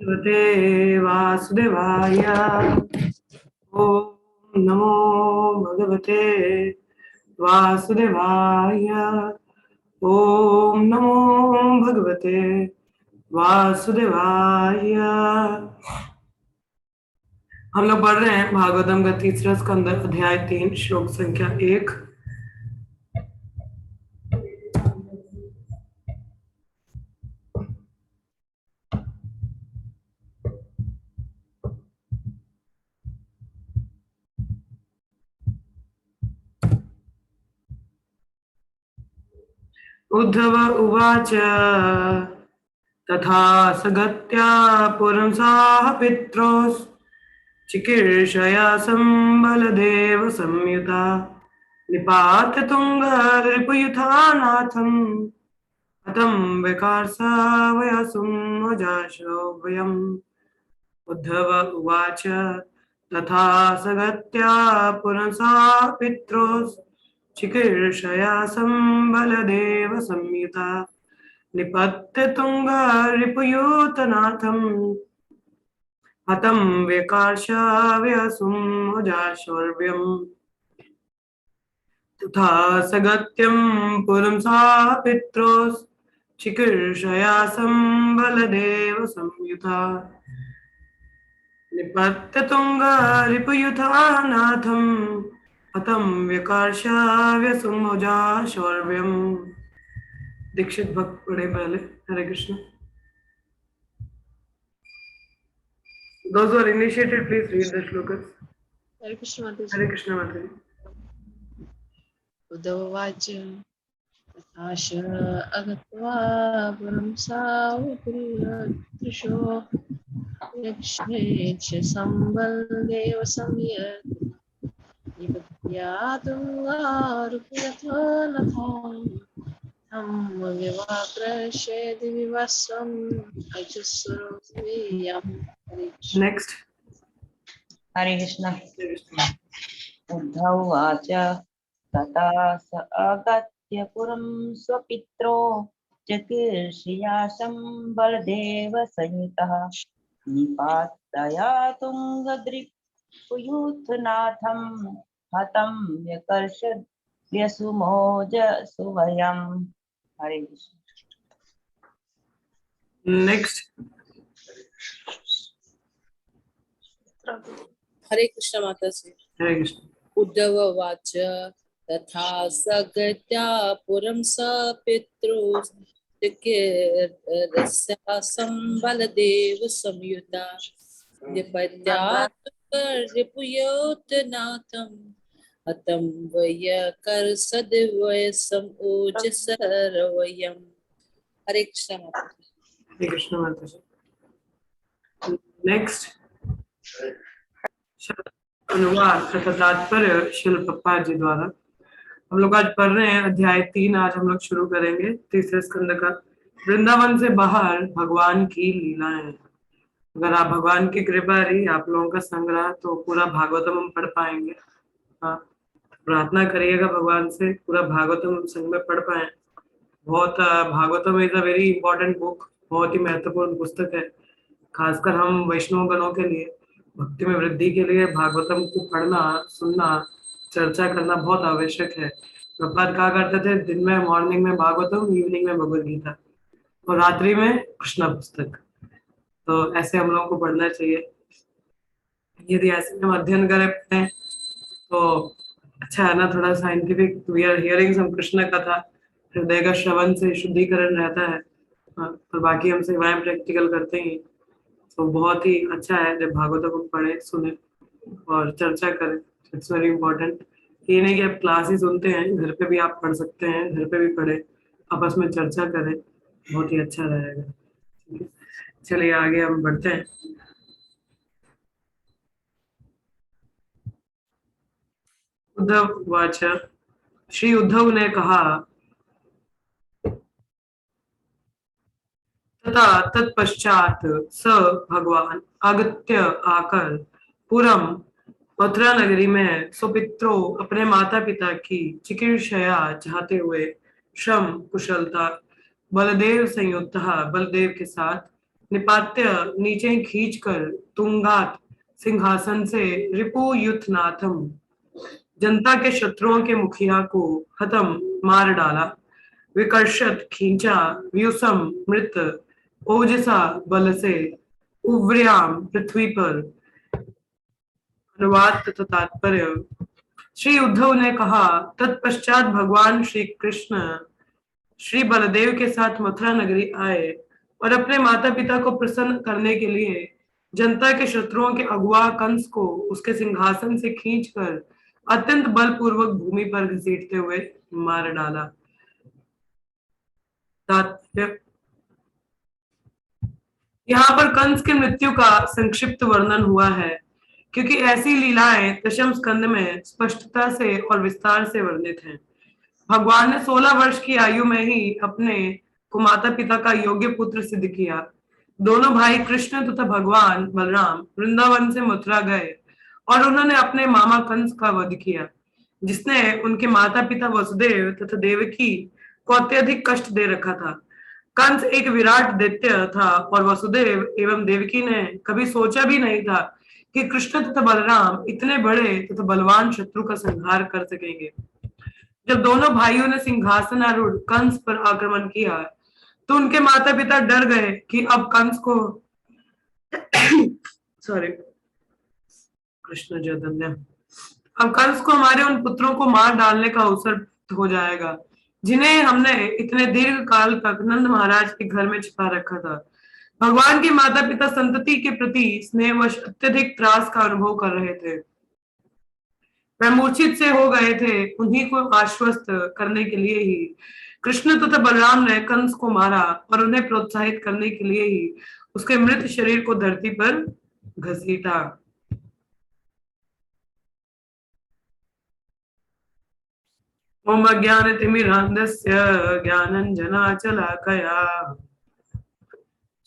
भगवते वासुदेवाय। ओम नमो भगवते वासुदेवाय। ओम नमो भगवते वासुदेवाय। हम लोग पढ़ रहे हैं भागवतम का तीसरा स्कंद अध्याय 3 श्लोक संख्या 1। उद्धव उवाच तथा सगत्या पुरंसाः पित्रोस् चिकीर्षया संबलदेव संयुता निपात तुंगरिपुयुथा नाथम् हतं विकार्सा वयसुं वजाशो वयम्। उद्धव उवाच तथा सगत्या पुरंसा पित्रोस् चिकीर्षया संबलदेव संयुता निपत्य तुंगरिपुयुतनाथम् हतं विकार्षा वयसुं वजाशोर्व्यम्। तथा सगत्यं पुरंसा पित्रोस् चिकीर्षया संबलदेव संयुता निपत्य तुंगरिपुयुथा नाथम् हतं विकार्षा व्यसुमोजा शौर्यम्। दीक्षित भक्त पढ़े पहले। हरे Krishna. Those who are initiated, please read the shlokas. हरे कृष्ण माता जी। हरे कृष्ण माता जी। उद्धववाच तथाश अगत्वा पुरं सावृत्रिशो यक्षेच संबलदेव संयत् निपत्यातुङ्गारुपयथो नथो तं विवाक्रशेदि विवस्वम् अजुस्वरोऽयम्। हरे कृष्ण। Next. हरे कृष्ण। उद्धव उवाच तथा स अगत्य पुरं स्वपित्रो चिकीर्षया संबलदेव संयुतः निपातया तुङ्गद्रिपुयूथनाथं हतं व्यकर्षद् व्यसुमोजसुवयम्। हरे कृष्ण। Next. हरे कृष्ण माता जी। हरे कृष्ण। उद्धव उवाच तथा सगत्या पुरं सपितृस्त्या संबलदेव संयुता निपत्या रिपुयोतनाथम् हतं वयकर्षद्वयसम् ओजसर्वयम्। हरे कृष्ण माता जी। हरे कृष्ण माता जी। नेक्स्ट। अनुवाद तथा तात्पर्य शिल पप्पा जी द्वारा। हम लोग आज पढ़ रहे हैं अध्याय 3। आज हम लोग शुरू करेंगे तीसरे स्कंद का। वृंदावन से बाहर भगवान की लीलाएं। अगर आप भगवान की कृपा रही आप लोगों का संग्रह तो पूरा भागवतम हम पढ़ पाएंगे। हाँ, प्रार्थना करिएगा भगवान से पूरा भागवतम हम संग में पढ़ पाए। बहुत Bhagavatam is a very important book. बहुत ही महत्वपूर्ण पुस्तक है, खासकर हम वैष्णव गणों के लिए। भक्ति में वृद्धि के लिए भागवतम को पढ़ना, सुनना, चर्चा करना बहुत आवश्यक है। प्रभुपाद कहा करते थे दिन में मॉर्निंग में भागवतम, इवनिंग में भगवद गीता और रात्रि में कृष्ण पुस्तक। तो ऐसे हम लोगों को पढ़ना चाहिए। यदि ऐसे हम अध्ययन करें पढ़ें तो अच्छा है ना, थोड़ा साइंटिफिक। वी आर हियरिंग सम कृष्ण कथा। हृदय का श्रवण से शुद्धिकरण रहता है। और बाकी हम सेवाएं प्रैक्टिकल करते ही। तो बहुत ही अच्छा है जब भागवत को पढ़े, सुने और चर्चा करें। It's very important. ये नहीं कि आप क्लास ही सुनते हैं, घर पे भी आप पढ़ सकते हैं। घर पे भी पढ़े, आपस में चर्चा करें, बहुत ही अच्छा रहेगा। ठीक है, चलिए आगे हम बढ़ते हैं। उद्धव वाच। श्री उद्धव ने कहा तथा तत्पश्चात स भगवान अगत्य आकर पुरम मथुरा नगरी में सुपित्रों अपने माता पिता की चिकित्सया चाहते हुए श्रम कुशलता बलदेव संयुक्त बलदेव के साथ निपात्य नीचे खींचकर तुंगात सिंहासन से रिपु युथनाथम जनता के शत्रुओं के मुखिया को खत्म मार डाला। विकर्षत खींचा व्युसम मृत ओजसा बल से उव्रयाम पृथ्वी पर। अनुवाद तथा तात्पर्य। श्री उद्धव ने कहा, तत्पश्चात भगवान श्री कृष्ण श्री बलदेव के साथ मथुरा नगरी आए और अपने माता पिता को प्रसन्न करने के लिए जनता के शत्रुओं के अगुआ कंस को उसके सिंहासन से खींचकर अत्यंत बलपूर्वक भूमि पर घसीटते हुए मार डाला। तात्पर्य। यहाँ पर कंस की मृत्यु का संक्षिप्त वर्णन हुआ है, क्योंकि ऐसी लीलाएं दशम स्कंद में स्पष्टता से और विस्तार से वर्णित हैं। भगवान ने 16 वर्ष की आयु में ही अपने को माता पिता का योग्य पुत्र सिद्ध किया। दोनों भाई कृष्ण तथा भगवान बलराम वृंदावन से मथुरा गए और उन्होंने अपने मामा कंस का वध किया, जिसने उनके माता पिता वसुदेव तथा देवकी को अत्यधिक कष्ट दे रखा था। कंस एक विराट दैत्य था और वसुदेव एवं देवकी ने कभी सोचा भी नहीं था कि कृष्ण तथा बलराम इतने बड़े तथा बलवान शत्रु का संहार कर सकेंगे। जब दोनों भाइयों ने सिंहासनारूढ़ कंस पर आक्रमण किया तो उनके माता पिता डर गए कि अब कंस को सॉरी कृष्ण चैतन्य अब कंस को हमारे उन पुत्रों को मार डालने का अवसर हो जाएगा, जिन्हें हमने इतने दीर्घ काल तक नंद महाराज के घर में छिपा रखा था। भगवान के माता पिता संतति के प्रति स्नेहवश अत्यधिक त्रास का अनुभव कर रहे थे। वह मूर्छित से हो गए थे। उन्हीं को आश्वस्त करने के लिए ही कृष्ण तथा बलराम ने कंस को मारा और उन्हें प्रोत्साहित करने के लिए ही उसके मृत शरीर को धरती पर घसीटा। ओम अज्ञानतिमिरान्धस्य ज्ञानाञ्जनशलाकया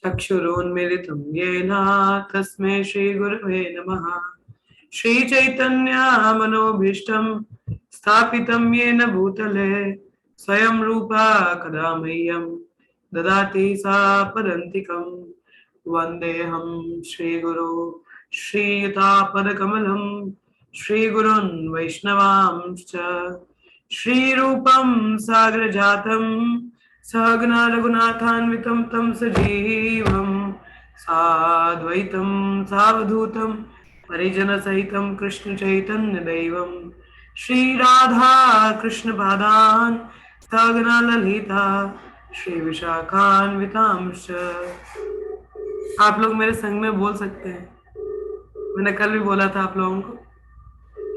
चक्षुरुन्मीलितं येन तस्मै श्रीगुरवे नमः। श्रीचैतन्यमनोभीष्टं स्थापितं येन भूतले स्वयं रूपा कदा मह्यं ददाति सापदान्तिकं। वन्देऽहं श्रीगुरो श्रीयुतापदकमलं श्रीगुरुन् वैष्णवांश्च। श्रीरूपं सागरजातं सहगना रघुनाथान्वितं तं सजीवं साद्वैतं सावधूतं परिजनसहितं कृष्ण चैतन्य देवं श्री राधा कृष्ण पादान् सहगना ललिता श्री विशाखान्वितांश्च। आप लोग मेरे संग में बोल सकते हैं, मैंने कल भी बोला था आप लोगों को।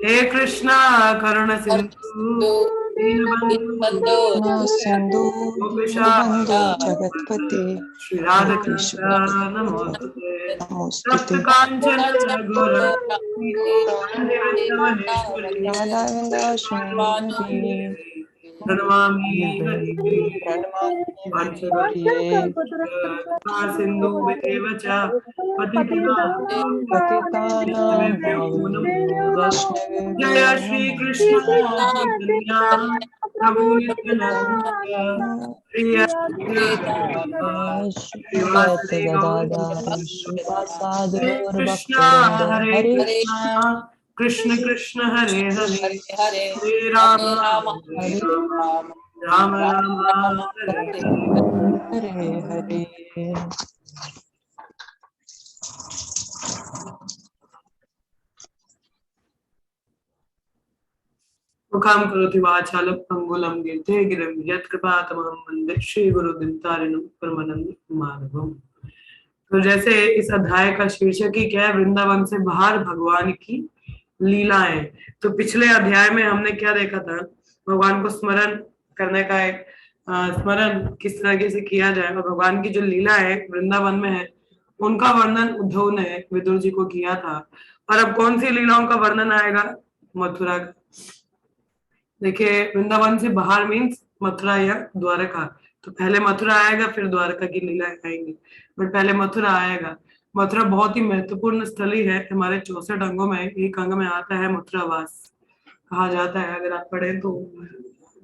हे कृष्णा करुण सिंधु दीनबंधो सिंधु दीनबंधु जगत्पते श्री राधा कृष्ण नमोस्तुते। तप्त कांचन गौरांगी राधाविंदाश्रमी प्रणमामि सिंधु च पतितानां वैष्णवेभ्यो जय श्री कृष्ण चैतन्य प्रभु नित्यानंद प्रिय श्रीवासदि गदाधर श्रीवासादि कृष्ण गौरभक्तवृंद हरे हरे कृष्ण कृष्ण हरे हरे हरे हरे हरे राम हरे राम राम हरे हरे हरे। मुखां करोति वाचालं पंगुलं गिरिते गिरिं यत्कृपातमहं वन्दे श्रीगुरुदिनतारिणं परमानंद माधवम्। तो जैसे इस अध्याय का शीर्षक ही क्या है, वृंदावन से बाहर भगवान की लीलाएं। तो पिछले अध्याय में हमने क्या देखा था, भगवान को स्मरण करने का एक स्मरण किस तरीके से किया जाए और भगवान की जो लीला है वृंदावन में है उनका वर्णन उद्धव ने विदुर जी को किया था। और अब कौन सी लीलाओं का वर्णन आएगा, मथुरा का। देखिए वृंदावन से बाहर मीन्स मथुरा या द्वारका। तो पहले मथुरा आएगा फिर द्वारका की लीला आएंगी, बट पहले मथुरा आएगा। मथुरा बहुत ही महत्वपूर्ण स्थली है, हमारे 64 अंगों में एक अंग में आता है मथुरावास कहा जाता है। अगर आप पढ़े तो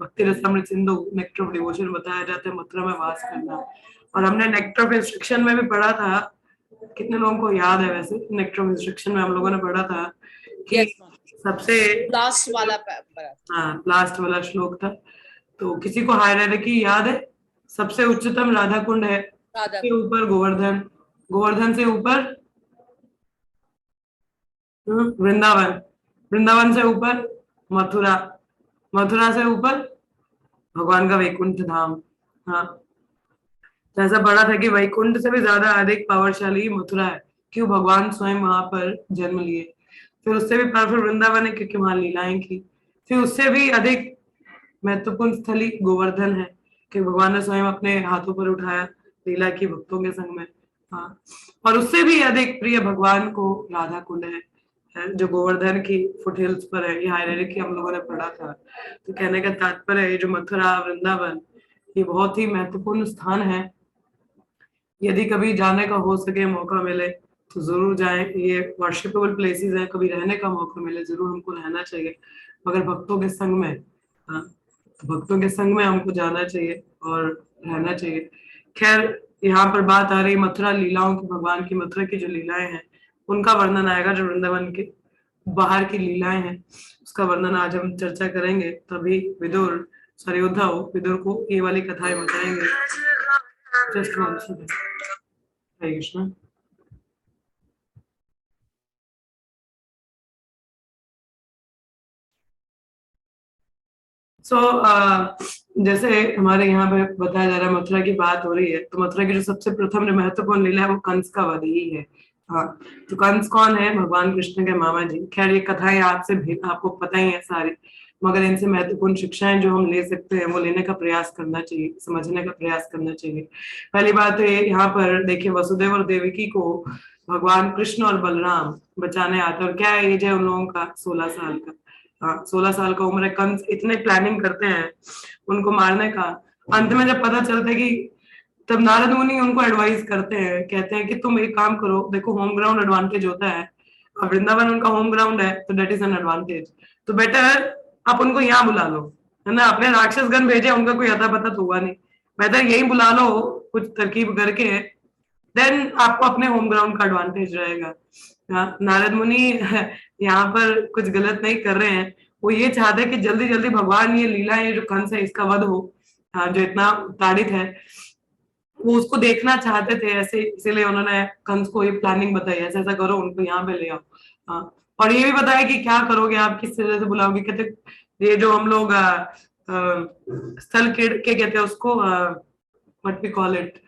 भक्ति Rasamrita Sindhu nectar of devotion बताया जाता है मथुरा में वास करना। और हमने नेक्टर ऑफ इंस्ट्रक्शन में भी पढ़ा था, कितने लोगों को याद है वैसे, नेक्टर ऑफ इंस्ट्रक्शन में हम लोगों ने पढ़ा था कि Yes, ma'am. सबसे लास्ट वाला पढ़ा। हाँ लास्ट वाला श्लोक था। तो किसी को हायरार्की याद है? सबसे उच्चतम राधा कुंड है, राधा के ऊपर गोवर्धन, गोवर्धन से ऊपर वृंदावन, वृंदावन से ऊपर मथुरा, मथुरा से ऊपर भगवान का वैकुंठ धाम। हाँ, तो ऐसा पढ़ा था कि वैकुंठ से भी ज्यादा अधिक पावरशाली मथुरा है, क्यों? भगवान स्वयं वहां पर जन्म लिए। फिर उससे भी पावरफुल वृंदावन है, क्योंकि वहां लीलाएं की। फिर उससे भी अधिक महत्वपूर्ण स्थली गोवर्धन है, कि भगवान ने स्वयं अपने हाथों पर उठाया, लीला की भक्तों के संग में। हाँ, और उससे भी अधिक प्रिय भगवान को राधा कुंड है, जो गोवर्धन की फुटहिल्स पर है। ये हायरार्की हम लोगों ने पढ़ा था। तो कहने का तात्पर्य है, जो मथुरा वृंदावन, ये बहुत ही महत्वपूर्ण स्थान है। यदि कभी जाने का हो सके, मौका मिले तो जरूर जाएं। ये वर्शिपेबल प्लेसेस हैं, कभी रहने का मौका मिले जरूर हमको रहना चाहिए, मगर भक्तों के संग में। हाँ, तो भक्तों के संग में हमको जाना चाहिए और रहना चाहिए। खैर, यहाँ पर बात आ रही मथुरा लीलाओं की, भगवान की मथुरा की जो लीलाएं हैं उनका वर्णन आएगा। जो वृंदावन के बाहर की लीलाएं हैं उसका वर्णन आज हम चर्चा करेंगे। तभी विदुर, सॉरी उद्धव, विदुर को ये वाली कथाएं बताएंगे। Just one second. Hare Krishna. जैसे हमारे यहाँ पे बताया जा रहा है, मथुरा की बात हो रही है, तो मथुरा की जो सबसे प्रथम जो महत्वपूर्ण लीला है वो कंस का वध ही है। हाँ, तो कंस कौन है? भगवान कृष्ण के मामा जी। खैर, ये कथाएं आपको पता ही है सारी, मगर इनसे महत्वपूर्ण शिक्षाएं जो हम ले सकते हैं वो लेने का प्रयास करना चाहिए, समझने का प्रयास करना चाहिए। पहली बात है, यहाँ पर देखिए, वसुदेव और देवकी को भगवान कृष्ण और बलराम बचाने आते हैं। और क्या एज है उन लोगों का? 16 साल का। हाँ, 16 साल का उम्र है। कंस इतने प्लानिंग करते हैं उनको मारने का। अंत में जब पता चलता है कि, तब नारद मुनि उनको एडवाइस करते हैं, कहते हैं कि तुम एक काम करो, देखो होम ग्राउंड एडवांटेज होता है, अब वृंदावन उनका होम ग्राउंड है, तो दैट इज एन एडवांटेज। तो बेटर आप उनको यहाँ बुला लो, है ना। अपने राक्षस गण भेजे, उनका कोई अता पता तो हुआ नहीं, बेहतर यही बुला लो कुछ तरकीब करके, देन आपको अपने होम ग्राउंड का एडवांटेज रहेगा। नारद मुनि यहाँ पर कुछ गलत नहीं कर रहे हैं। वो ये चाहते हैं कि जल्दी जल्दी भगवान ये लीला है, जो कंस है इसका वध हो, जो इतना ताड़ित है, वो उसको देखना चाहते थे। ऐसे इसीलिए उन्होंने कंस को ये प्लानिंग बताई, ऐसा ऐसा करो, उनको यहाँ पे ले आओ। हाँ, और ये भी बताया कि क्या करोगे आप, किस तरह से बुलाओगे। कहते ये जो हम लोग स्थल के कहते हैं उसको, व्हाट वी कॉल इट,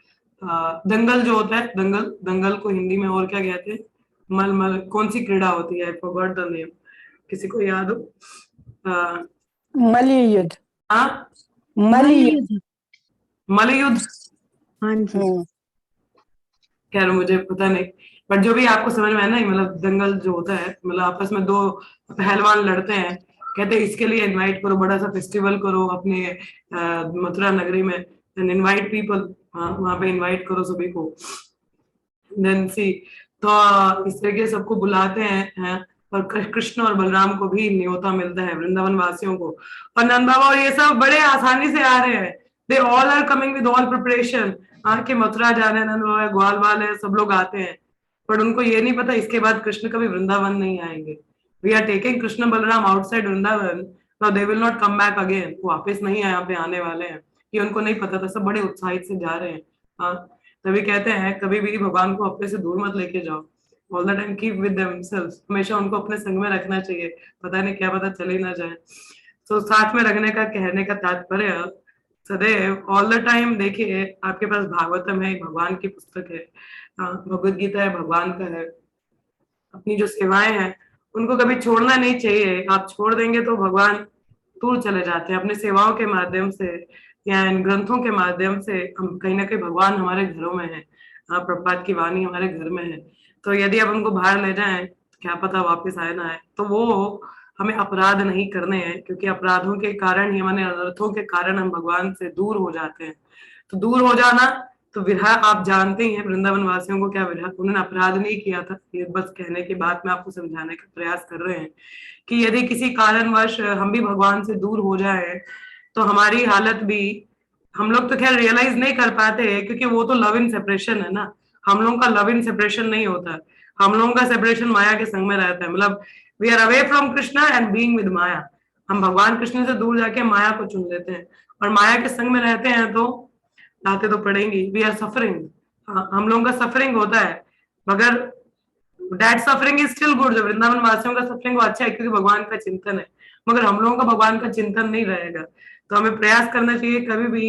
दंगल जो होता है, दंगल, दंगल को हिंदी में और क्या कहते हैं? मल मल कौन सी क्रीड़ा होती है? आई फॉरगॉट द नेम, किसी को याद हो? मल्लयुद्ध। हाँ, मल्लयुद्ध। मलयुद्ध। हाँ जी। खैर, मुझे पता नहीं, बट जो भी आपको समझ में है ना, मतलब दंगल जो होता है, मतलब आपस में दो पहलवान लड़ते हैं। कहते हैं इसके लिए इनवाइट करो, बड़ा सा फेस्टिवल करो अपने मथुरा नगरी में, एंड इनवाइट पीपल, वहां पे इनवाइट करो सभी को। देन सी, तो इस तरीके से सबको बुलाते हैं, और कृष्ण और बलराम को भी न्योता मिलता है, वृंदावन वासियों को। और नंद बाबा और ये सब बड़े आसानी से आ रहे हैं, they all are coming with all preparation. के मथुरा जाने, नंद बाबा, ग्वाल वाले सब लोग आते हैं, पर उनको ये नहीं पता इसके बाद कृष्ण कभी वृंदावन नहीं आएंगे। We are taking Krishna Balaram outside Vrindavan, now they will not come back again, वो वापस नहीं यहाँ पे आने वाले हैं। ये उनको नहीं पता था, सब बड़े उत्साहित से जा रहे हैं। हाँ, तभी कहते हैं कभी भी भगवान को अपने से दूर मत लेके जाओ, all the time keep with themselves, हमेशा उनको अपने संग में रखना चाहिए, पता नहीं क्या पता चले ना जाए। तो साथ में रखने का कहने का तात्पर्य, सदैव ऑल द टाइम देखिए, आपके पास भागवतम है, भगवान की पुस्तक है, भगवत गीता है, भगवान का है। अपनी जो सेवाएं हैं उनको कभी छोड़ना नहीं चाहिए। आप छोड़ देंगे तो भगवान दूर चले जाते हैं। अपने सेवाओं के माध्यम से या इन ग्रंथों के माध्यम से हम कहीं ना कहीं, भगवान हमारे घरों में है, प्रभुपाद की वाणी हमारे घर में है। तो यदि आप उनको बाहर ले जाएं, क्या पता वापस आए ना आए। तो वो हमें अपराध नहीं करने हैं, क्योंकि अपराधों के कारण ही, हमारे अनर्थों के कारण हम भगवान से दूर हो जाते हैं। तो दूर हो जाना, तो विरह आप जानते ही हैं वृंदावन वासियों को क्या विरह, उन्होंने अपराध नहीं किया था। ये बस कहने की बात में आपको समझाने का प्रयास कर रहे हैं कि यदि किसी कारणवश हम भी भगवान से दूर हो जाए, तो हमारी हालत भी हम लोग तो खैर रियलाइज नहीं कर पाते क्योंकि वो तो लव इन सेपरेशन है ना, हम लोगों का लव इन सेपरेशन नहीं होता, हम लोगों का सेपरेशन माया के संग में रहता है, मतलब we are away from Krishna and being with Maya, हम भगवान कृष्ण से दूर जाके माया को चुन लेते हैं और माया के संग में रहते हैं तो लाते तो पड़ेंगी, वी आर सफरिंग, हम लोगों का सफरिंग होता है, मगर that suffering is still good, जो वृंदावन वासियों का सफरिंग वो अच्छा है क्योंकि भगवान का चिंतन है, मगर हम लोगों का भगवान का चिंतन नहीं रहेगा, तो हमें प्रयास करना चाहिए कभी भी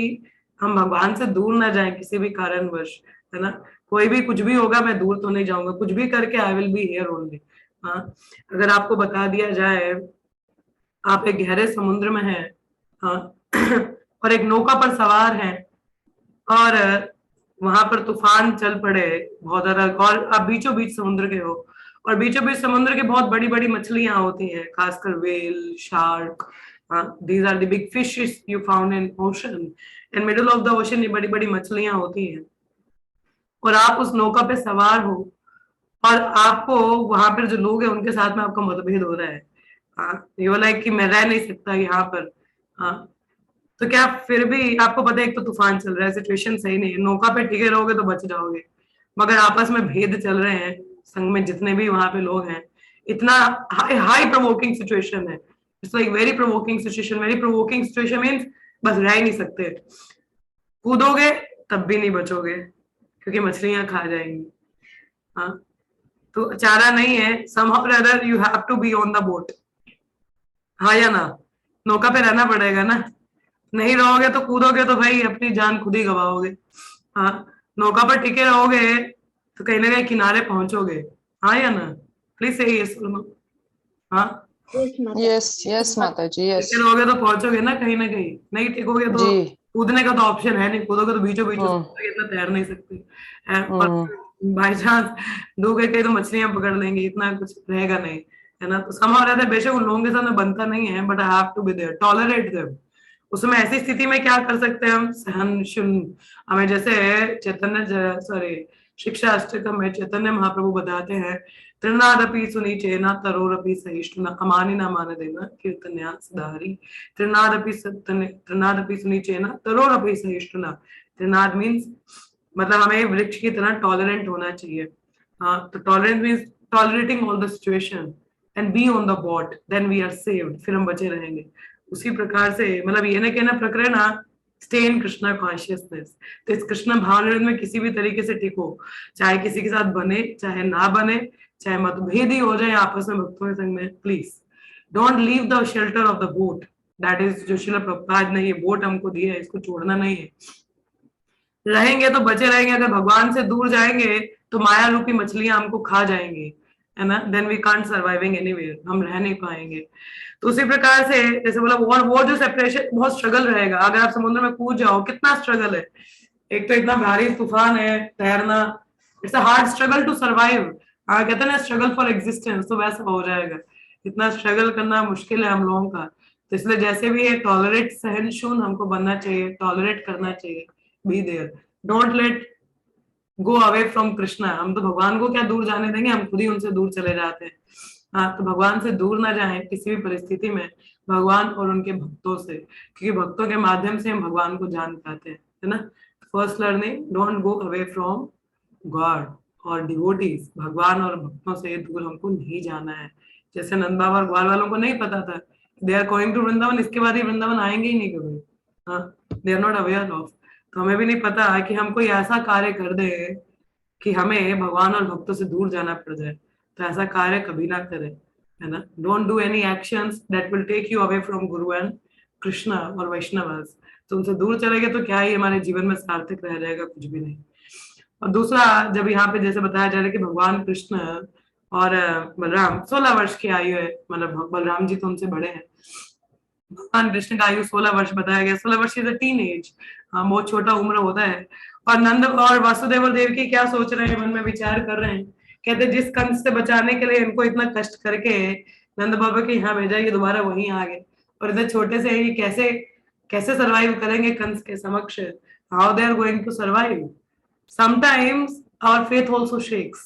हम भगवान से दूर ना जाएं किसी भी कारणवश, है ना, कोई भी कुछ भी होगा मैं दूर तो नहीं जाऊंगा, कुछ भी करके I will be here only. हाँ, अगर आपको बता दिया जाए आप एक गहरे समुद्र में हैं, हाँ, और एक नौका पर सवार हैं और वहां पर तूफान चल पड़े बहुत ज्यादा, और आप बीचों बीच समुद्र के हो और बीचों बीच समुद्र के बहुत बड़ी बड़ी मछलियां होती हैं, खासकर whale, shark, these are the big fishes you found in ocean, in middle of the ocean ये बड़ी बड़ी मछलियां होती हैं और आप उस नौका पे सवार हो और आपको वहां पर जो लोग हैं उनके साथ में आपका मतभेद हो रहा है, ये लाइक कि मैं रह नहीं सकता यहाँ पर, हाँ, तो क्या फिर भी आपको पता है एक तो तूफान चल रहा है, सिचुएशन सही नहीं है, नौका पे टिके रहोगे तो बच जाओगे, मगर आपस में भेद चल रहे हैं संग में जितने भी वहां पे लोग हैं, इतना हाई हाई प्रोवोकिंग सिचुएशन है, it's like very provoking situation, very provoking situation means बस रह ही नहीं सकते, कूदोगे तब भी नहीं बचोगे क्योंकि मछलियां खा जाएंगी, हाँ, तो चारा नहीं है, somehow or other you have to be on the boat, हाँ या ना, नौका पे रहना पड़ेगा ना, नहीं रहोगे तो कूदोगे तो भाई अपनी जान खुद ही गवाओगे, हाँ, नौका पर टिके रहोगे तो कहीं ना कहीं किनारे पहुंचोगे, हाँ या ना, प्लीज से ये सुनो, हाँ, यस माता जी, यस टिके रहोगे तो पहुंचोगे ना कहीं ना कहीं, नहीं टिकोगे तो जी। कूदने का तो ऑप्शन है नहीं, कूदोगे तो बीचों बीच इतना तैर नहीं सकते, और बाई चांस डूब गए कहीं तो मछलियां पकड़ लेंगे, इतना कुछ रहेगा नहीं, है ना, तो समझ रहता है बेशक उन लोगों के साथ में बनता नहीं है, but I have to be there, tolerate them, उसमें ऐसी स्थिति में क्या कर सकते हैं हम, सहनशील, हमें जैसे चैतन्य सॉरी शिक्षा अष्टकम में चैतन्य महाप्रभु बताते हैं, त्रिनादपि सुनीचेना तरोरपि सहिष्णुना अमानि न मान देना कीर्तन्या सदाहरि, त्रिनादपि सुनीचेना तरोरपि सहिष्णुना, त्रिनाद मीन्स मतलब हमें वृक्ष की तरह टॉलरेंट होना चाहिए, हाँ, तो tolerant means tolerating all the situation and be on the boat, then we are saved, फिर हम बचे रहेंगे, उसी प्रकार से मतलब ये ना कहना प्रकरण स्टे इन कृष्णा कॉन्शियसनेस, तो इस कृष्ण भावना में किसी भी तरीके से टिको, चाहे किसी के साथ बने चाहे ना बने, चाहे मतभेद ही हो जाए आपस में भक्तों के संग में, please don't leave the shelter of the boat, that is जो श्रील प्रभुपाद ने ये बोट हमको दिया है, इसको छोड़ना नहीं है, रहेंगे तो बचे रहेंगे, अगर भगवान से दूर जाएंगे तो माया रूपी मछलियां हमको खा जाएंगी, है ना, then we can't surviving anywhere, हम रह नहीं पाएंगे, तो उसी प्रकार से जैसे बोला वो जो सेपरेशन बहुत स्ट्रगल रहेगा, अगर आप समुद्र में कूद जाओ कितना स्ट्रगल है, एक तो इतना भारी तूफान है, तैरना, it's a hard struggle to survive, कहते हैं ना स्ट्रगल फॉर एग्जिस्टेंस, तो वैसा हो जाएगा, इतना स्ट्रगल करना मुश्किल है हम लोगों का, तो इसलिए जैसे भी है टॉलरेट, सहनशील हमको बनना चाहिए, टॉलरेट करना चाहिए, be there, don't let go away from Krishna, हम तो भगवान को क्या दूर जाने देंगे, हम खुद ही उनसे दूर चले जाते हैं, हाँ, तो भगवान से दूर ना जाएं किसी भी परिस्थिति में, भगवान और उनके भक्तों से, क्योंकि भक्तों के माध्यम से हम भगवान को जान पाते हैं, है ना, first learning, don't go away from God और डिवोटीज, भगवान और भक्तों से दूर हमको नहीं जाना है, जैसे नंद बाबा और ग्वाल वालों को नहीं पता था they are going to Vrindavan, इसके बाद ही वृंदावन आएंगे ही नहीं कभी, हाँ, they are not aware of, तो हमें भी नहीं पता कि हम कोई ऐसा कार्य कर दे कि हमें भगवान और भक्तों से दूर जाना पड़ जाए, तो ऐसा कार्य कभी ना करें, है ना, don't do any actions that will take you away from guru and Krishna और वैष्णवस, तो उनसे दूर चले गए तो क्या ही हमारे जीवन में सार्थक रह जाएगा, कुछ भी नहीं। और दूसरा, जब यहाँ पे जैसे बताया जा रहा है कि भगवान कृष्ण और बलराम 16 वर्ष की आयु है, मतलब बलराम जी तो उनसे बड़े हैं, भगवान कृष्ण का आयु 16 वर्ष बताया गया, 16 वर्ष इज अ टीन एज, बहुत छोटा उम्र होता है, और नंद और वासुदेव और देवकी क्या सोच रहे हैं, मन में विचार कर रहे हैं, कहते जिस कंस से बचाने के लिए इनको इतना कष्ट करके नंद बाबा के यहाँ भेजा, ये दोबारा वहीं आ गए, और इतने छोटे से ये कैसे कैसे सर्वाइव करेंगे कंस के समक्ष, how they are going to survive, sometimes our faith also shakes,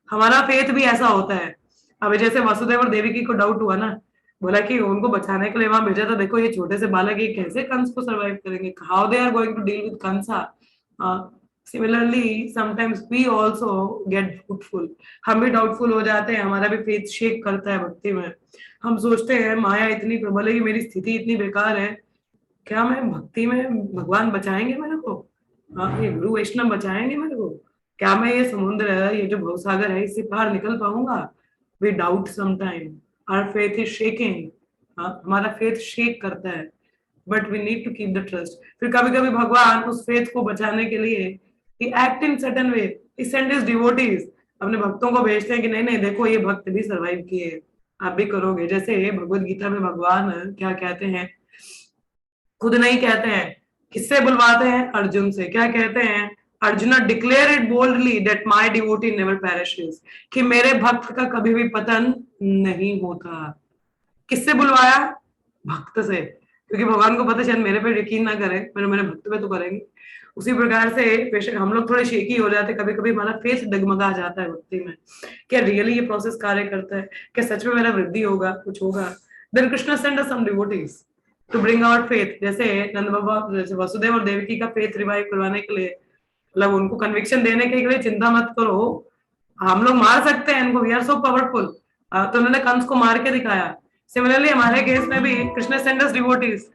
हमारा फेथ भी ऐसा होता है, अब जैसे वासुदेव और देवकी को डाउट हुआ ना, बोला कि उनको बचाने के लिए वहां भेजा था, देखो ये छोटे से बालक ये कैसे कंस को सरवाइव करेंगे, how they are going to deal with Kansa. Similarly sometimes we also get doubtful, हम भी डाउटफुल हो जाते हैं, हमारा भी फेथ शेक करता है भक्ति में। हम सोचते हैं माया इतनी प्रबल है कि मेरी स्थिति इतनी बेकार है, क्या मैं भक्ति में भगवान बचाएंगे मेरे को, ये गुरु वैष्णव बचाएंगे मेरे को, क्या मैं ये समुद्र है, ये जो भवसागर है, इससे पार निकल पाऊंगा। We doubt sometime, our faith is shaking, हमारा फेथ शेक करता है, but we need to keep the trust. फिर कभी कभी भगवान उस फेथ को बचाने के लिए he act in certain way, he send his devotees, अपने भक्तों को भेजते हैं कि नहीं नहीं देखो ये भक्त भी सरवाइव किए, आप भी करोगे। जैसे भगवत गीता में भगवान क्या कहते हैं, खुद नहीं कहते हैं, किससे बुलवाते हैं, अर्जुन से। क्या कहते हैं, Arjun declare it boldly that my devotee never perishes, कि मेरे भक्त का कभी भी पतन नहीं होता। किससे बुलवाया, भक्त से, क्योंकि भगवान को पता शायद मेरे पे यकीन ना करे, मेरे भक्त पे तो करेंगे। उसी प्रकार से बेशक हम लोग थोड़े शेकी हो जाते, कभी कभी हमारा फेस डगमगा जाता है भक्ति में, क्या रियली ये प्रोसेस कार्य करता है, क्या सच में मेरा वृद्धि होगा, कुछ होगा। Then Krishna send us some devotees to bring out faith. जैसे नंद बाबा, जैसे वसुदेव और देवकी का फेथ रिवाइव करवाने के लिए, मतलब उनको कन्विक्शन देने के लिए, चिंता मत करो हम लोग मार सकते हैं इनको, वी आर सो पावरफुल, तो उन्होंने कंस को मार के दिखाया। सिमिलरली हमारे केस में भी कृष्ण सेंड अस डिवोटीज,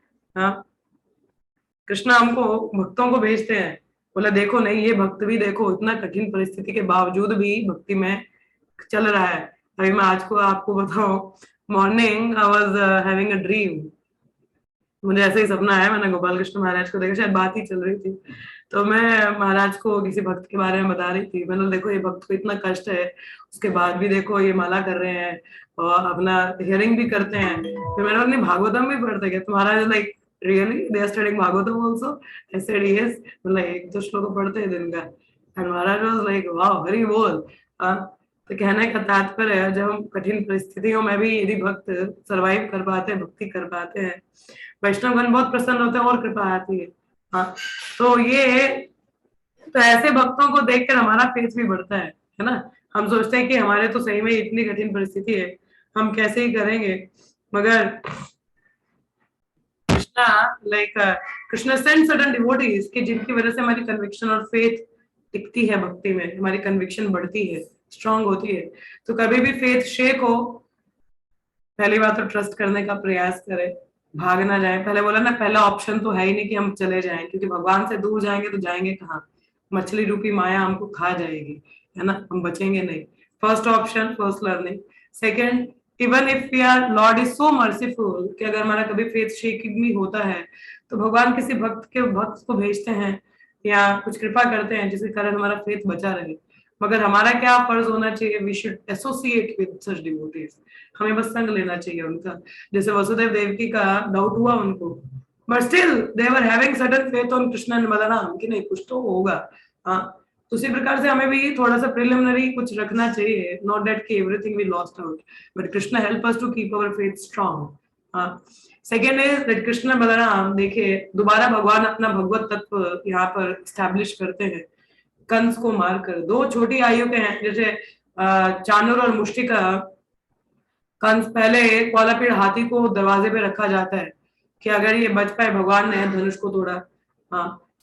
कृष्ण हमको भक्तों को भेजते हैं, बोला देखो नहीं ये भक्त भी देखो इतना कठिन परिस्थिति के बावजूद भी भक्ति में चल रहा है। अभी मैं आज को आपको बताऊं, morning I was having a dream, मुझे ऐसे ही सपना आया, मैंने गोपाल कृष्ण महाराज को देखा, शायद बात ही चल रही थी, तो मैं महाराज को किसी भक्त के बारे में बता रही थी। मैंने देखो ये भक्त को इतना कष्ट है, उसके बाद भी देखो ये माला कर रहे हैं और अपना हियरिंग भी करते हैं। फिर मैंने अपनी भागवतम भी पढ़ते गए, तो Maharaj like really they are studying Bhagavatam also, I said yes, मतलब एक दो श्लोक पढ़ते हैं दिन का। And Maharaj was like wow Hari बोल। तो कहने का तात्पर्य है, जब हम कठिन परिस्थितियों में भी यदि भक्त सरवाइव कर पाते हैं, भक्ति कर पाते हैं, वैष्णवगण बहुत प्रसन्न होते हैं और कृपा आती है। तो ये, तो ऐसे भक्तों को देखकर हमारा फेथ भी बढ़ता है ना। हम सोचते हैं कि हमारे तो सही में इतनी कठिन परिस्थिति है, हम कैसे ही करेंगे, मगर Krishna like Krishna send certain devotees कि जिनकी वजह से हमारी कन्विक्शन और फेथ टिकती है, भक्ति में हमारी कन्विक्शन बढ़ती है, स्ट्रांग होती है। तो कभी भी फेथ शेक हो, पहली बात तो ट्रस्ट करने का प्रयास करें, भाग ना जाए। पहले बोला ना, पहला ऑप्शन तो है ही नहीं कि हम चले जाएं, क्योंकि भगवान से दूर जाएंगे तो जाएंगे कहाँ, मछली रूपी माया हमको खा जाएगी, है ना, हम बचेंगे नहीं। First option, first learning. Second, even if we are, lord is so merciful कि अगर हमारा कभी फेथ शेकिंग भी होता है तो भगवान किसी भक्त को भेजते हैं या कुछ कृपा करते हैं जिसके कारण हमारा फेथ बचा रहे। मगर हमारा क्या फर्ज होना चाहिए, we should associate with such devotees, हमें बस संग लेना चाहिए उनका। जैसे वसुदेव देवकी का डाउट हुआ उनको, but still they were having certain faith on Krishna and Balram कि नहीं कुछ तो होगा। उसी प्रकार से हमें भी थोड़ा सा प्रिलिमिनरी कुछ रखना चाहिए, नॉट दैट कि everything we lost out, but Krishna help us to keep our faith strong. Second is that Krishna Balaram, देखिए दोबारा भगवान अपना भगवत तत्व यहाँ पर स्टैब्लिश करते हैं कंस को मारकर। दो छोटी आयु के हैं, जैसे चाणूर और मुष्टिका। कंस पहले कौलापीड़ हाथी को दरवाजे पे रखा जाता है कि अगर ये बच पाए, भगवान ने धनुष को तोड़ा।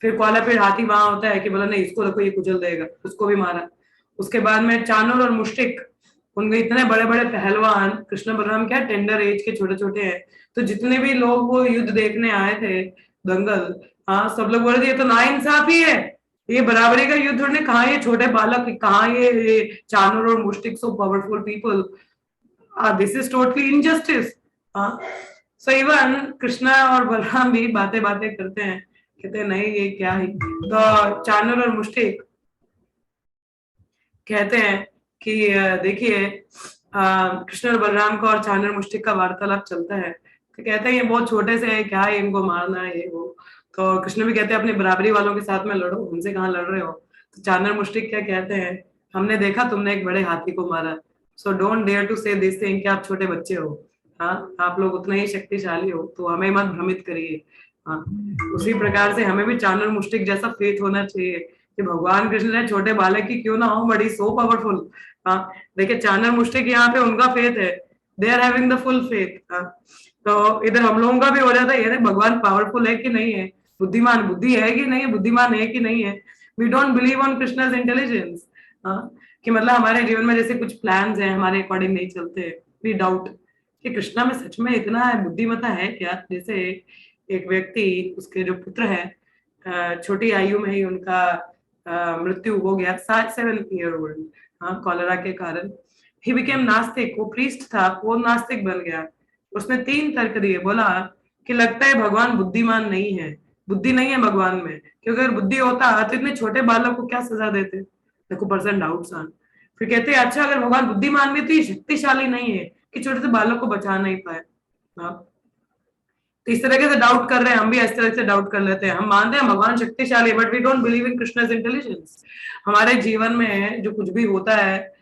फिर कौलापीड़ हाथी वहां होता है कि बोला नहीं इसको रखो ये कुचल देगा, उसको भी मारा। उसके बाद में चाणूर और मुष्टिक, उनके इतने बड़े बड़े पहलवान, कृष्ण बलराम क्या टेंडर एज के छोटे छोटे हैं, तो जितने भी लोग वो युद्ध देखने आए थे दंगल, सब लोग बोले थे ये तो नाइंसाफी है, ये बराबरी का युद्ध ने, कहा ये छोटे बालक, कहा ये चाणूर और Mushtik so powerful people, this is totally injustice. So even Krishna और बलराम भी बातें बातें करते हैं, कहते हैं नहीं ये क्या है। तो चाणूर और मुष्टिक कहते हैं कि देखिए कृष्ण और बलराम का और चाणूर मुष्टिक का वार्तालाप चलता है, तो कहते हैं ये बहुत छोटे से है, क्या है इनको मारना है ये वो। तो कृष्ण भी कहते हैं अपने बराबरी वालों के साथ में लड़ो, उनसे कहाँ लड़ रहे हो। तो चाणूर मुष्टिक क्या कहते हैं, हमने देखा तुमने एक बड़े हाथी को मारा, सो डोंट डेयर टू से दिस थिंग कि आप छोटे बच्चे हो, आप लोग उतने ही शक्तिशाली हो, तो हमें मत भ्रमित करिए। उसी प्रकार से हमें भी चाणूर मुष्टिक जैसा फेथ होना चाहिए कि भगवान कृष्ण ने छोटे बालक की क्यों ना हो, बड़ी सो पावरफुल। देखिए चाणूर मुष्टिक यहाँ पे उनका फेथ है they are having the full faith. तो इधर हम लोगों का भी हो जाता है यार भगवान पावरफुल है कि नहीं है, बुद्धिमान बुद्धि है कि नहीं है, बुद्धिमान है कि नहीं है। We don't believe on Krishna's intelligence, कि मतलब हमारे जीवन में जैसे कुछ प्लान्स हैं हमारे अकॉर्डिंग नहीं चलते, वी डाउट कि कृष्णा में सच में इतना है बुद्धिमता है क्या। जैसे एक व्यक्ति, उसके जो पुत्र है छोटी आयु में ही उनका मृत्यु हो गया, 7 ईयर ओल्ड, कॉलेरा के कारण। ही बिकेम नास्तिक, वो प्रीस्ट था, वो नास्तिक बन गया। उसने 3 तर्क दिए, बोला कि लगता है भगवान बुद्धिमान नहीं है, बुद्धि नहीं है भगवान में, क्योंकि अगर बुद्धि होता तो इतने छोटे बालक को क्या सजा देते। देखो पर्सन डाउट्स आन। फिर कहते हैं अच्छा अगर भगवान बुद्धिमान भी तो ये शक्तिशाली नहीं है कि छोटे से बालक को बचा नहीं पाए। तो इस तरीके से डाउट कर रहे हैं हम भी, इस तरह से डाउट कर लेते हैं। हम मानते हैं भगवान शक्तिशाली, but we don't believe in Krishna's intelligence. हमारे जीवन में जो कुछ भी होता है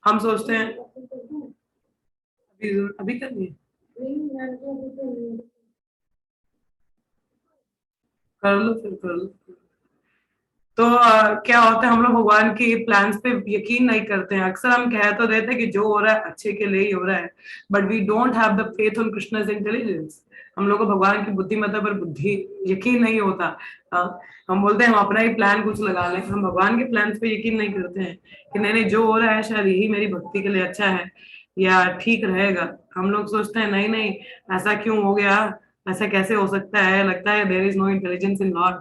हम सोचते हैं अभी करनी है, कर लो फिर कर लो। तो क्या होता है हम लोग भगवान की प्लान्स पे यकीन नहीं करते हैं। अक्सर हम कह तो देते हैं कि जो हो रहा है अच्छे के लिए ही हो रहा है, but we don't have the faith on Krishna's intelligence. हम लोग को भगवान की बुद्धिमत्ता पर बुद्धि यकीन नहीं होता। हम बोलते हैं हम अपना ही प्लान कुछ लगा लें, हम भगवान के प्लान पे यकीन नहीं करते हैं कि नहीं नहीं जो हो रहा है शायद यही मेरी भक्ति के लिए अच्छा है या ठीक रहेगा। हम लोग सोचते हैं नहीं नहीं ऐसा क्यों हो गया, ऐसा कैसे हो सकता है, लगता है there is no intelligence in lord.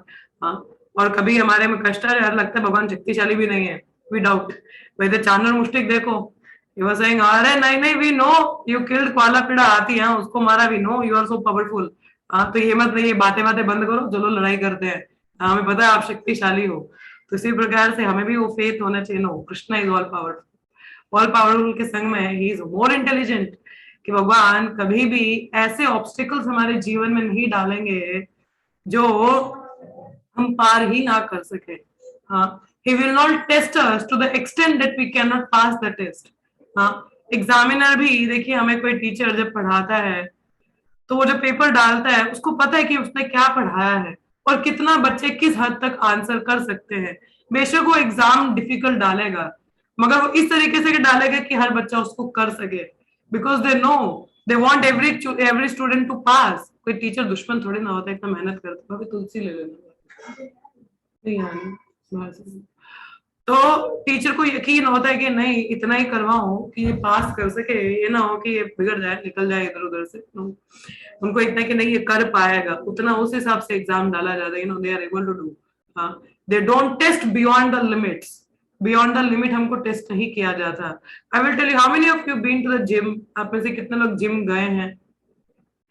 और कभी हमारे में कष्ट है यार, लगता है भगवान शक्तिशाली भी नहीं है, वी डाउट। वैसे चांदर मुष्टिक देखो, यू आर सेइंग अरे नहीं नहीं वी नो यू किल्ड क्वाला पीड़ा आती है उसको मारा, we know you are so powerful. तो ये मत नहीं, ये बातें बातें बंद करो, चलो लड़ाई करते हैं, हमें पता है आप शक्तिशाली हो। तो इसी प्रकार से हमें भी वो फेथ होना चाहिए, no Krishna is all powerful. All powerful के संग में ही इज मोर इंटेलिजेंट, कि भगवान कभी भी ऐसे ऑब्स्टिकल्स हमारे जीवन में नहीं डालेंगे जो हम पार ही ना कर सके। हाँ, he will not test us to the extent that we cannot pass the test। हाँ, एग्जामिनर भी देखिए, हमें कोई टीचर जब पढ़ाता है तो वो जब पेपर डालता है उसको पता है कि उसने क्या पढ़ाया है और कितना बच्चे किस हद तक आंसर कर सकते हैं। बेशक वो एग्जाम डिफिकल्ट डालेगा, मगर वो इस तरीके से डालेगा कि हर बच्चा उसको कर सके, because they know they want every student to pass. कोई टीचर दुश्मन थोड़ी ना होता है, इतना मेहनत करता है। तुलसी ले लेना नहीं, तो टीचर को यकीन होता है कि नहीं इतना ही करवाओ कि ये पास कर सके, ये ना हो कि ये बिगड़ जाए निकल जाए इधर उधर से। उनको इतना कि नहीं ये कर पाएगा, उतना उस हिसाब से एग्जाम डाला जाता है। They are able to do, they don't test beyond the limits. Beyond the limit हमको टेस्ट नहीं किया जाता। I will tell you, how many of you been to the gym? आप में से कितने लोग जिम गए हैं?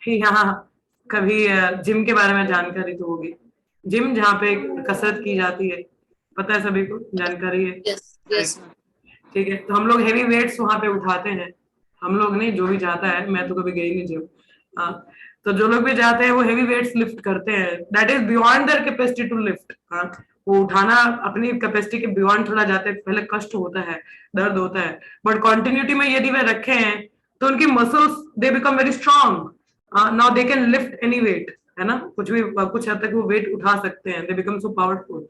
यहाँ कभी जिम के बारे में जानकारी तो होगी। जिम जहाँ पे कसरत की जाती है, पता है सभी को, जानकारी है? यस यस ठीक है, तो हम लोग हेवी वेट्स वहां पे उठाते हैं। हम लोग नहीं, जो भी जाता है, मैं तो कभी गई नहीं जिम। तो जो लोग भी जाते हैं वो हेवी वेट्स लिफ्ट करते हैं, that is beyond their capacity to lift. वो उठाना अपनी कैपेसिटी के बियॉन्ड थोड़ा जाते हैं, पहले कष्ट होता है, दर्द होता है, बट कंटिन्यूटी में यदि वे रखे हैं तो उनकी muscles they become very strong. Now they can lift any weight, है ना, कुछ भी कुछ हद तक वो वेट उठा सकते हैं, दे बिकम सो पावरफुल।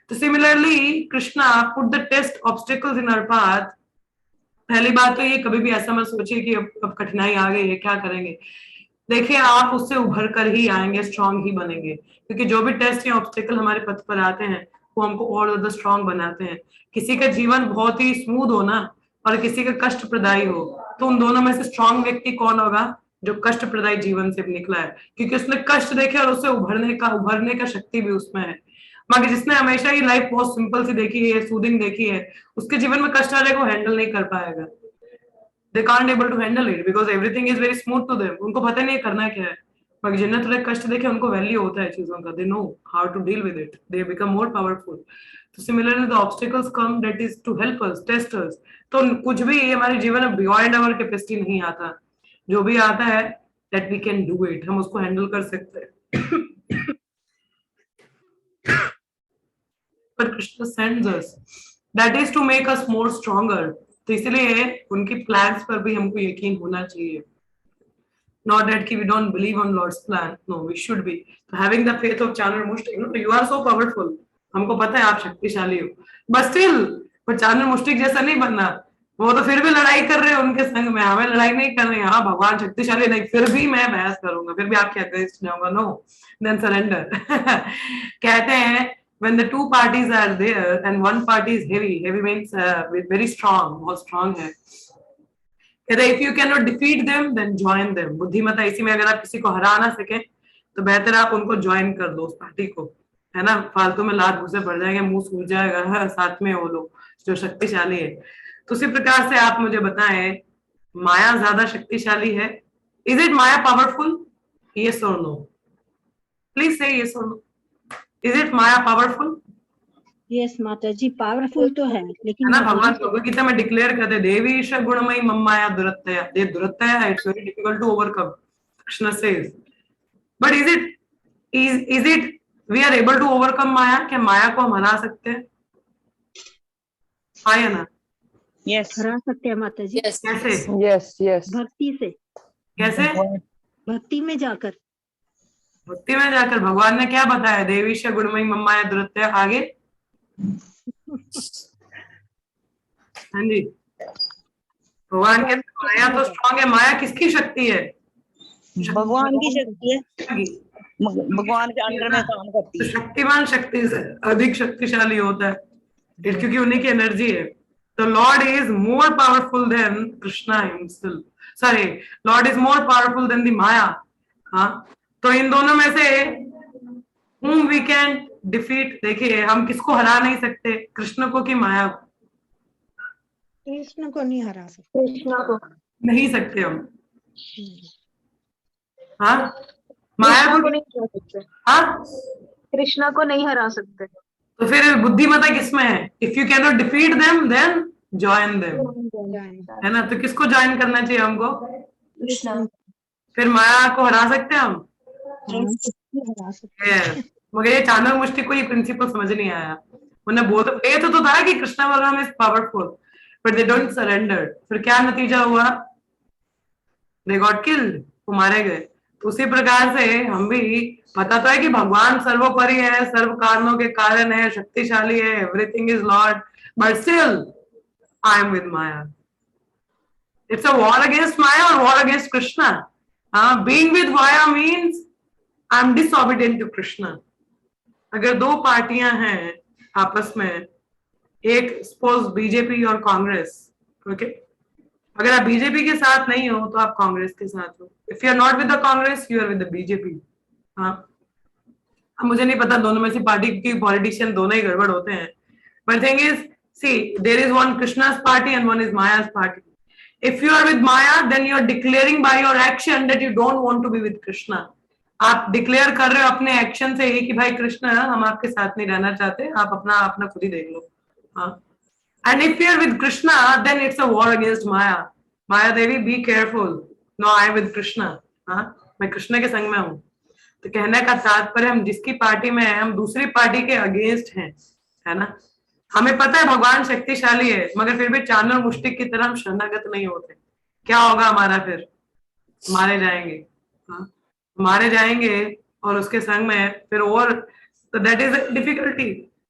तो similarly Krishna put the test obstacles in our path. पहली बात तो ये, कभी भी ऐसा मत सोचिए कि अब कठिनाई आ गई है क्या करेंगे। देखिए आप उससे उभर कर ही आएंगे, स्ट्रांग ही बनेंगे, क्योंकि जो भी टेस्ट या ऑब्स्टिकल हमारे पथ पर आते हैं वो हमको और ज्यादा स्ट्रांग बनाते हैं। किसी का जीवन बहुत ही स्मूथ हो ना, और किसी का कष्ट प्रदायी हो, तो उन दोनों में से स्ट्रांग व्यक्ति कौन होगा? जो कष्ट प्रदायी जीवन से निकला है, क्योंकि उसने कष्ट देखे और उससे उभरने का शक्ति भी उसमें है। बाकी जिसने हमेशा ही लाइफ बहुत सिंपल सी देखी है, सूदिंग देखी है, उसके जीवन में कष्ट आ जाएगा, वो हैंडल नहीं कर पाएगा। they can't able to handle it because everything is very smooth to them। उनको पता नहीं करना क्या है। बाकी जिन्हें थोड़े कष्ट देखे उनको वैल्यू होता है चीजों का, they know how to deal with it, they become more powerful। तो similarly the obstacles come that is to help us, test us। तो कुछ भी हमारे जीवन में beyond our capacity नहीं आता, जो भी आता है that we can do it, हम उसको हैंडल कर सकते हैं। पर Krishna sends us that is to make us more stronger। तो इसलिए उनकी प्लान्स पर भी हमको यकीन होना चाहिए। Not that we don't believe on Lord's plan, no, we should be so having the faith of Chandra Mushtik। You are so powerful, हमको पता है आप शक्तिशाली हो, but still पर चांद्र मुष्टिक जैसा नहीं बनना। वो तो फिर भी लड़ाई कर रहे हैं उनके संग में, हमें लड़ाई नहीं कर रहे हैं। हाँ भगवान शक्तिशाली नहीं, फिर भी मैं बहस करूंगा, फिर भी आपके अगेंस्ट जाऊंगा। No, then surrender. कहते हैं when the two parties are there and one party is heavy means very strong, बहुत strong है, कहते if you cannot defeat them then join them। बुद्धिमत्ता इसी में, अगर आप किसी को हरा ना सके तो बेहतर आप उनको ज्वाइन कर दो उस पार्टी को, है ना। फालतू में लात घुसे पड़ जाएंगे, मुंह सूज जाएगा, साथ में वो लोग जो शक्तिशाली है। तो उसी प्रकार से आप मुझे बताएं, माया ज्यादा शक्तिशाली है? Is it Maya powerful? Yes और नो, प्लीज से यस और no. Is it Maya powerful? Yes Mata ji, powerful तो है, लेकिन है ना। भगवान भगवद गीता में डिक्लेयर करते, देवी ईश गुणमयी मम्माया दुरत्तया। ये दुरत्तया है, it's very difficult to overcome, Krishna says. But is it we are able to overcome Maya? क्या माया को हम हरा सकते हैं? हाँ या ना? यस, हरा सकते हैं माता जी। Yes. कैसे? Yes, yes. भक्ति से, कैसे? भक्ति में जाकर। भक्ति में जाकर। भगवान ने क्या बताया? देवी श गुणमयी मम्माया दुरत्तया। आगे? हाँ जी, भगवान कहते माया तो स्ट्रॉन्ग है। माया किसकी शक्ति है? भगवान की शक्ति है, भगवान के अंडर में काम करती तो है। शक्तिमान शक्ति से अधिक शक्तिशाली होता है, क्योंकि उन्हीं की एनर्जी है। तो lord is more powerful than Krishna himself. Sorry, lord is more powerful than the Maya. हाँ, तो इन दोनों में से whom we can defeat? देखिए, हम किसको हरा नहीं सकते, कृष्ण को कि माया को? कृष्ण को नहीं हरा सकते। कृष्णा को नहीं सकते हम। हाँ, माया को नहीं हरा सकते, हाँ, कृष्णा को नहीं हरा सकते। तो फिर बुद्धिमत्ता किसमें है? If you cannot defeat them then join them, है ना। तो किसको ज्वाइन करना चाहिए हमको? कृष्णा। फिर माया को हरा सकते हैं हम? हरा सकते। Yes. मगर ये चाणक्य मुष्टि को ये प्रिंसिपल समझ नहीं आया। उन्हें बोल तो था कि Krishna Balram is powerful, but they don't surrender. फिर क्या नतीजा हुआ? दे गॉट किल्ड, वो मारे गए। तो उसी प्रकार से हम भी, पता तो है कि भगवान सर्वोपरि है, सर्व कारणों के कारण है, शक्तिशाली है, everything is lord, but still I am with Maya. It's a war against Maya और वॉर अगेंस्ट कृष्णा। हाँ, being with Maya means I am disobedient to Krishna. अगर दो पार्टियां हैं आपस में, एक सपोज बीजेपी और कांग्रेस, ओके, अगर आप बीजेपी के साथ नहीं हो तो आप कांग्रेस के साथ हो। If you are not with the Congress, you are with the BJP. हाँ, अब मुझे नहीं पता दोनों में से पार्टी की पॉलिटिशियन दोनों ही गड़बड़ होते हैं, but thing is, see, there is one Krishna's party and one is Maya's party. If you are with Maya, then you are declaring by your action that you don't want to be with Krishna. आप declare कर रहे हो अपने action से ही कि भाई कृष्ण, हम आपके साथ नहीं रहना चाहते, आप अपना अपना खुद ही देख लो। हाँ, and if you are with Krishna, then it's a war against Maya. Maya Devi, be careful, no, I am with Krishna. हाँ, मैं कृष्ण के संग में हूँ। तो कहने का तात्पर्य, हम जिसकी पार्टी में है, हम दूसरी पार्टी के अगेंस्ट हैं, है ना। हमें पता है भगवान शक्तिशाली है, मगर फिर भी चाणक्य मुष्टिक की तरह हम शरणागत नहीं होते। क्या होगा हमारा? फिर मारे जाएंगे। हाँ, मारे जाएंगे और उसके संग में फिर और, so that is a difficulty.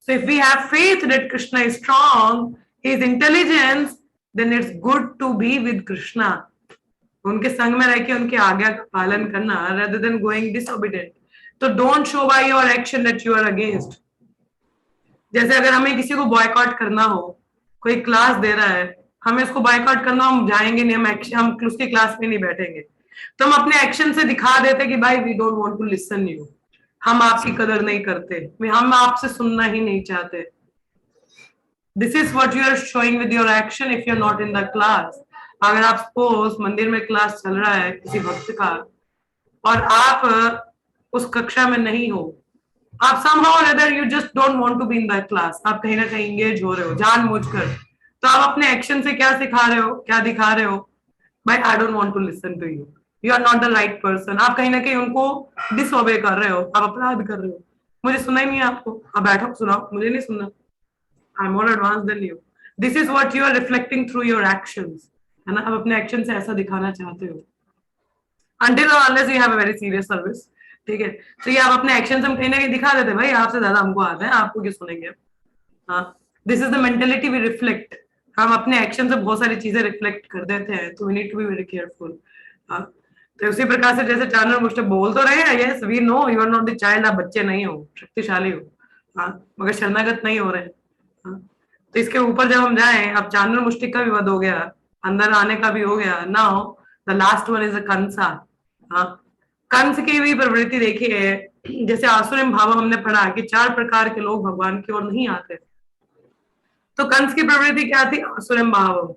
So if we have faith that Krishna is strong, he is intelligence, then it's good to be with Krishna. उनके संग में रह के उनके आज्ञा का पालन करना, rather than going disobedient. तो don't show by your action that you are against. जैसे अगर हमें किसी को बॉयकॉट करना हो, कोई क्लास दे रहा है, हमें उसको बॉयकॉट करना, हम जाएंगे नहीं, हम उसकी क्लास में नहीं बैठेंगे। तो हम अपने एक्शन से दिखा देते कि भाई we don't want to listen you, हम आपकी कदर नहीं करते, हम आपसे सुनना ही नहीं चाहते। This is what you are showing with your action if you are not in the class. अगर आप सपोज मंदिर में क्लास चल रहा है किसी भक्त का और आप उस कक्षा में नहीं हो, आप somehow or other you just don't want to be in that class, आप कहीं ना कहीं इंगेज हो रहे हो जानबूझकर, तो आप अपने एक्शन से क्या सिखा रहे हो, क्या दिखा रहे हो? भाई I don't want to listen to you, you are not the right person. आप कहीं ना कहीं उनको डिसओबे कर रहे हो, आप अपराध कर रहे हो। मुझे सुना ही नहीं आपको, आप बैठो सुनाओ, मुझे नहीं सुनना, I am more advance than you. This is what you are reflecting through your actions, है ना। आप अपने एक्शन से ऐसा दिखाना चाहते हो, until or unless you have a very serious service, ठीक है। तो ये आप अपने एक्शन से हम कहीं ना कहीं दिखा देते हैं, भाई आपसे ज्यादा हमको आता है, आपको क्यों सुनेंगे। हाँ, this is the mentality we reflect, हम अपने एक्शन से बहुत सारी चीजें रिफ्लेक्ट कर देते हैं, तो we need to be very careful. तो उसी प्रकार से जैसे चांदर मुझसे बोल तो रहे हैं, yes we know you are not the child, आप बच्चे नहीं हो, शक्तिशाली हो, मगर शरणागत नहीं हो रहे हैं। तो इसके ऊपर जब हम जाएं, अब चांद्र मुष्टिक का भी वध हो गया, अंदर आने का भी हो गया, now the last one is a Kansa. Kansa की भी प्रवृत्ति देखिए, जैसे आसुरिम भाव हमने पढ़ा कि 4 प्रकार के लोग भगवान की ओर नहीं आते, तो कंस की प्रवृत्ति क्या थी? आसुरिम भाव।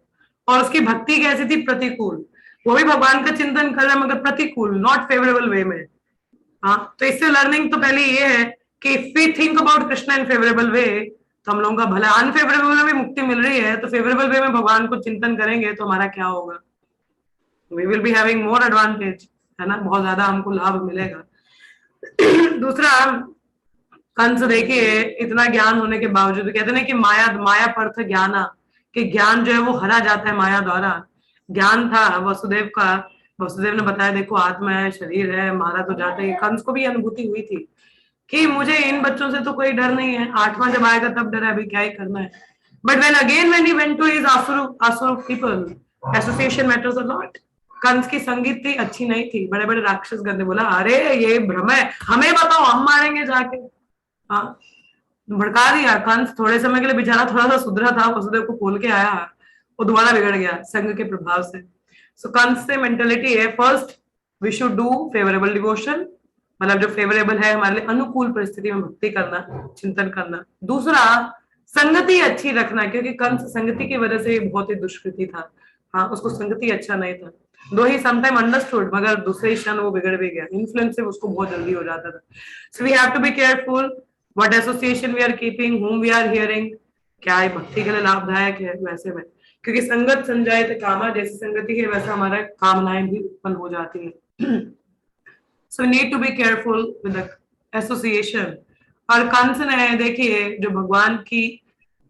और उसकी भक्ति कैसी थी? प्रतिकूल। वो भी भगवान का चिंतन कर रहा है मगर प्रतिकूल, नॉट फेवरेबल वे में। तो इससे लर्निंग तो पहले ये है कि if we think about Krishna in favourable way, तो हम लोगों का भला। अनफेवरेबल में भी मुक्ति मिल रही है, तो फेवरेबल वे में भगवान को चिंतन करेंगे तो हमारा क्या होगा? We will be having more advantage, है ना, बहुत ज्यादा हमको लाभ मिलेगा। दूसरा, कंस देखिए इतना ज्ञान होने के बावजूद कहते हैं कि माया पर्थ ज्ञाना, कि ज्ञान जो है वो हरा जाता है माया द्वारा। ज्ञान था वसुदेव का, वसुदेव ने बताया देखो आत्मा है, शरीर है, मारा तो जाता है। कंस को भी अनुभूति हुई थी कि मुझे इन बच्चों से तो कोई डर नहीं है, 8वां जब आएगा तब डर है, अभी क्या ही करना है। But when he went to his asura people, association matters a lot। Kansa की संगीत थी अच्छी नहीं थी, बड़े बड़े राक्षस गण ने बोला अरे ये भ्रम है, हमें बताओ, हम मारेंगे जाके। भड़का दिया। कंस थोड़े समय के लिए बेचारा थोड़ा सा सुधरा था, वसुदेव को खोल के आया, वो दोबारा बिगड़ गया संग के प्रभाव से। सो कंस से मेंटेलिटी है, first we should do favourable devotion, मतलब जो फेवरेबल है हमारे लिए, अनुकूल परिस्थिति में भक्ति करना, चिंतन करना। दूसरा, संगति अच्छी रखना, क्योंकि कंस संगति की वजह से बहुत ही दुष्कृति था। उसको संगति अच्छा नहीं था, दो ही समटाइम अंडरस्टूड, मगर दूसरे क्षण वो बिगड़ भी गया, इन्फ्लुएंस से उसको बहुत जल्दी हो जाता था। So we have to be careful what association we are keeping, whom we are hearing, क्या ये भक्ति के लिए लाभदायक है वैसे में, क्योंकि संगत संजायते कामा, जैसी संगति है वैसा हमारा कामनाएं भी उत्पन्न हो जाती है। So we need to be careful with the association। और कंस ने देखिए जो भगवान की,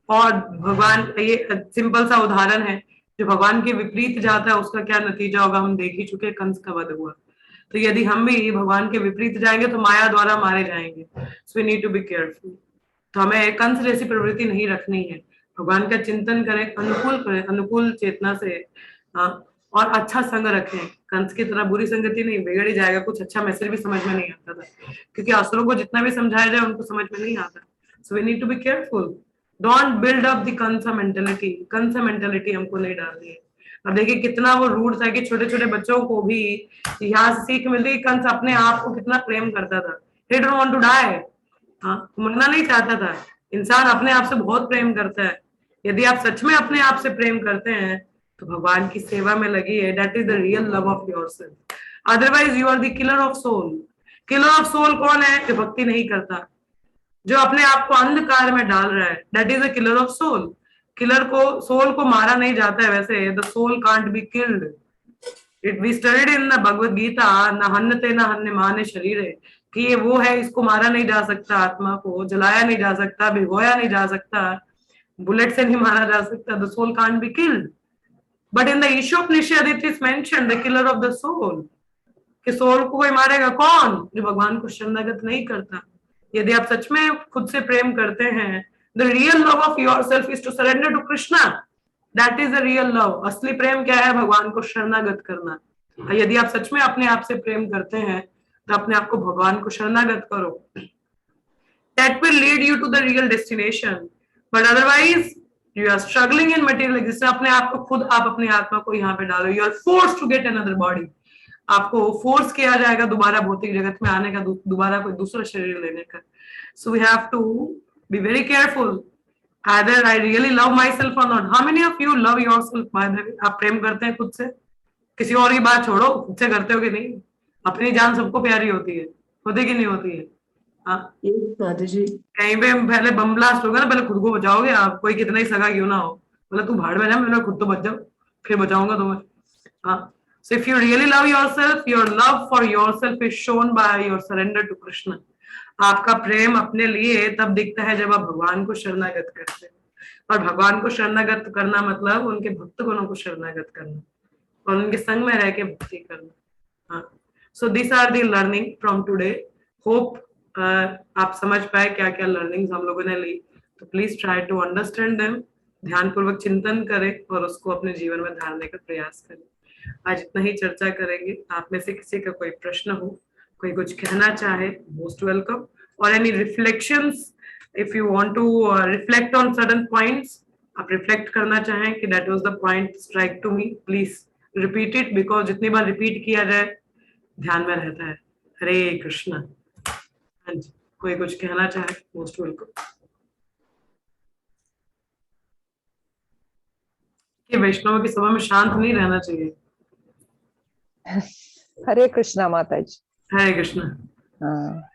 और भगवान, ये सिंपल सा उदाहरण है, जो भगवान के विपरीत जाता है उसका क्या नतीजा होगा हम देख ही चुके, कंस का वध हुआ। तो यदि हम भी भगवान के विपरीत जाएंगे तो माया द्वारा मारे जाएंगे। So we need to be careful. तो हमें कंस जैसी प्रवृत्ति नहीं रखनी है, भगवान का चिंतन करें, अनुकूल करें, अनुकूल चेतना से, और अच्छा संग रखें। कंस की तरह बुरी संगति नहीं, बिगड़ ही जाएगा, कुछ अच्छा मैसेज भी समझ में नहीं आता था, क्योंकि असुरों को जितना भी समझाया जाए उनको समझ में नहीं आता। So we need to be careful, don't build up the Kansa mentality. Kansa mentality हमको नहीं डालनी है। अब देखिए कितना वो रूढ़ था कि छोटे छोटे बच्चों को भी यहाँ से सीख मिलती है, कंस अपने आप को कितना प्रेम करता था। he didn't want to die, मरना नहीं चाहता था। इंसान अपने आप से बहुत प्रेम करता है। यदि आप सच में अपने आप से प्रेम करते हैं तो भगवान की सेवा में लगी है, that is the real love of yourself. Otherwise you are the killer of soul. Killer of soul कौन है? जो भक्ति नहीं करता, जो अपने आप को अंधकार में डाल रहा है, that is the killer of soul. Killer को, सोल को मारा नहीं जाता है वैसे, the soul can't be killed. It we studied in the Bhagavad Gita, न हन्नते न हन्य माने शरीर है, कि ये वो है, इसको मारा नहीं जा सकता, आत्मा को जलाया नहीं जा सकता, भिगोया नहीं जा सकता, बुलेट से नहीं मारा जा सकता, the soul can't be killed. But in the Ishopanishad it is mentioned the killer of the soul, कि सोल को कोई मारेगा कौन? जो भगवान को शरणागत नहीं करता। यदि आप सच में खुद से प्रेम करते हैं, the real love of yourself is to surrender to Krishna, that is the real love. असली प्रेम क्या है? भगवान को शरणागत करना। यदि आप सच में अपने आप से प्रेम करते हैं तो अपने आप को भगवान को शरणागत करो, that will lead you to the real destination। but otherwise you are struggling in material existence। अपने आप को खुद, आप अपने आत्मा को यहाँ पे डालो, you are forced to get another body। आपको फोर्स किया जाएगा दोबारा भौतिक जगत में आने का, दोबारा कोई दूसरा शरीर लेने का। so we have to be very careful, either I really love myself or not। how many of you love yourself by the way? आप प्रेम करते हैं खुद से? किसी और की बात छोड़ो, खुद से करते हो कि नहीं? अपनी जान सबको प्यारी होती है, होती कि नहीं होती है? कहीं पे पहले बम ब्लास्ट होगा ना, पहले खुद को बचाओगे आप, कोई कितना ही सगा क्यों ना हो। बोला तू भाड़ में जा, मैंने खुद तो बच जाओ, फिर बचाऊंगा तुम्हें। So if you really love yourself, your love for yourself is shown by your surrender to Krishna। आपका प्रेम अपने लिए तब दिखता है जब आप भगवान को शरणागत करते हैं, और भगवान को शरणागत करना मतलब उनके भक्त गणों को शरणागत करना और उनके संग में रह के भक्ति करना। So these are the learning from today। hope आप समझ पाए क्या क्या लर्निंग्स हम लोगों ने ली। तो please try to understand them. ध्यान पूर्वक चिंतन करें और उसको अपने जीवन में ढालने का प्रयास करें। आज इतना ही चर्चा करेंगे। आप में से किसी का कोई प्रश्न हो, कोई कुछ कहना चाहे, मोस्ट वेलकम। और any reflections, if you want to reflect on certain points, आप रिफ्लेक्ट करना चाहें कि that was the point strike to me, please repeat it, because जितनी बार रिपीट किया जाए ध्यान में रहता है। हरे कृष्णा। हाँ जी, कोई कुछ कहना चाहे, मोस्ट वेलकम। कि वैष्णव की सभा में शांत नहीं रहना चाहिए। हरे कृष्णा माता जी। हरे कृष्णा। हाँ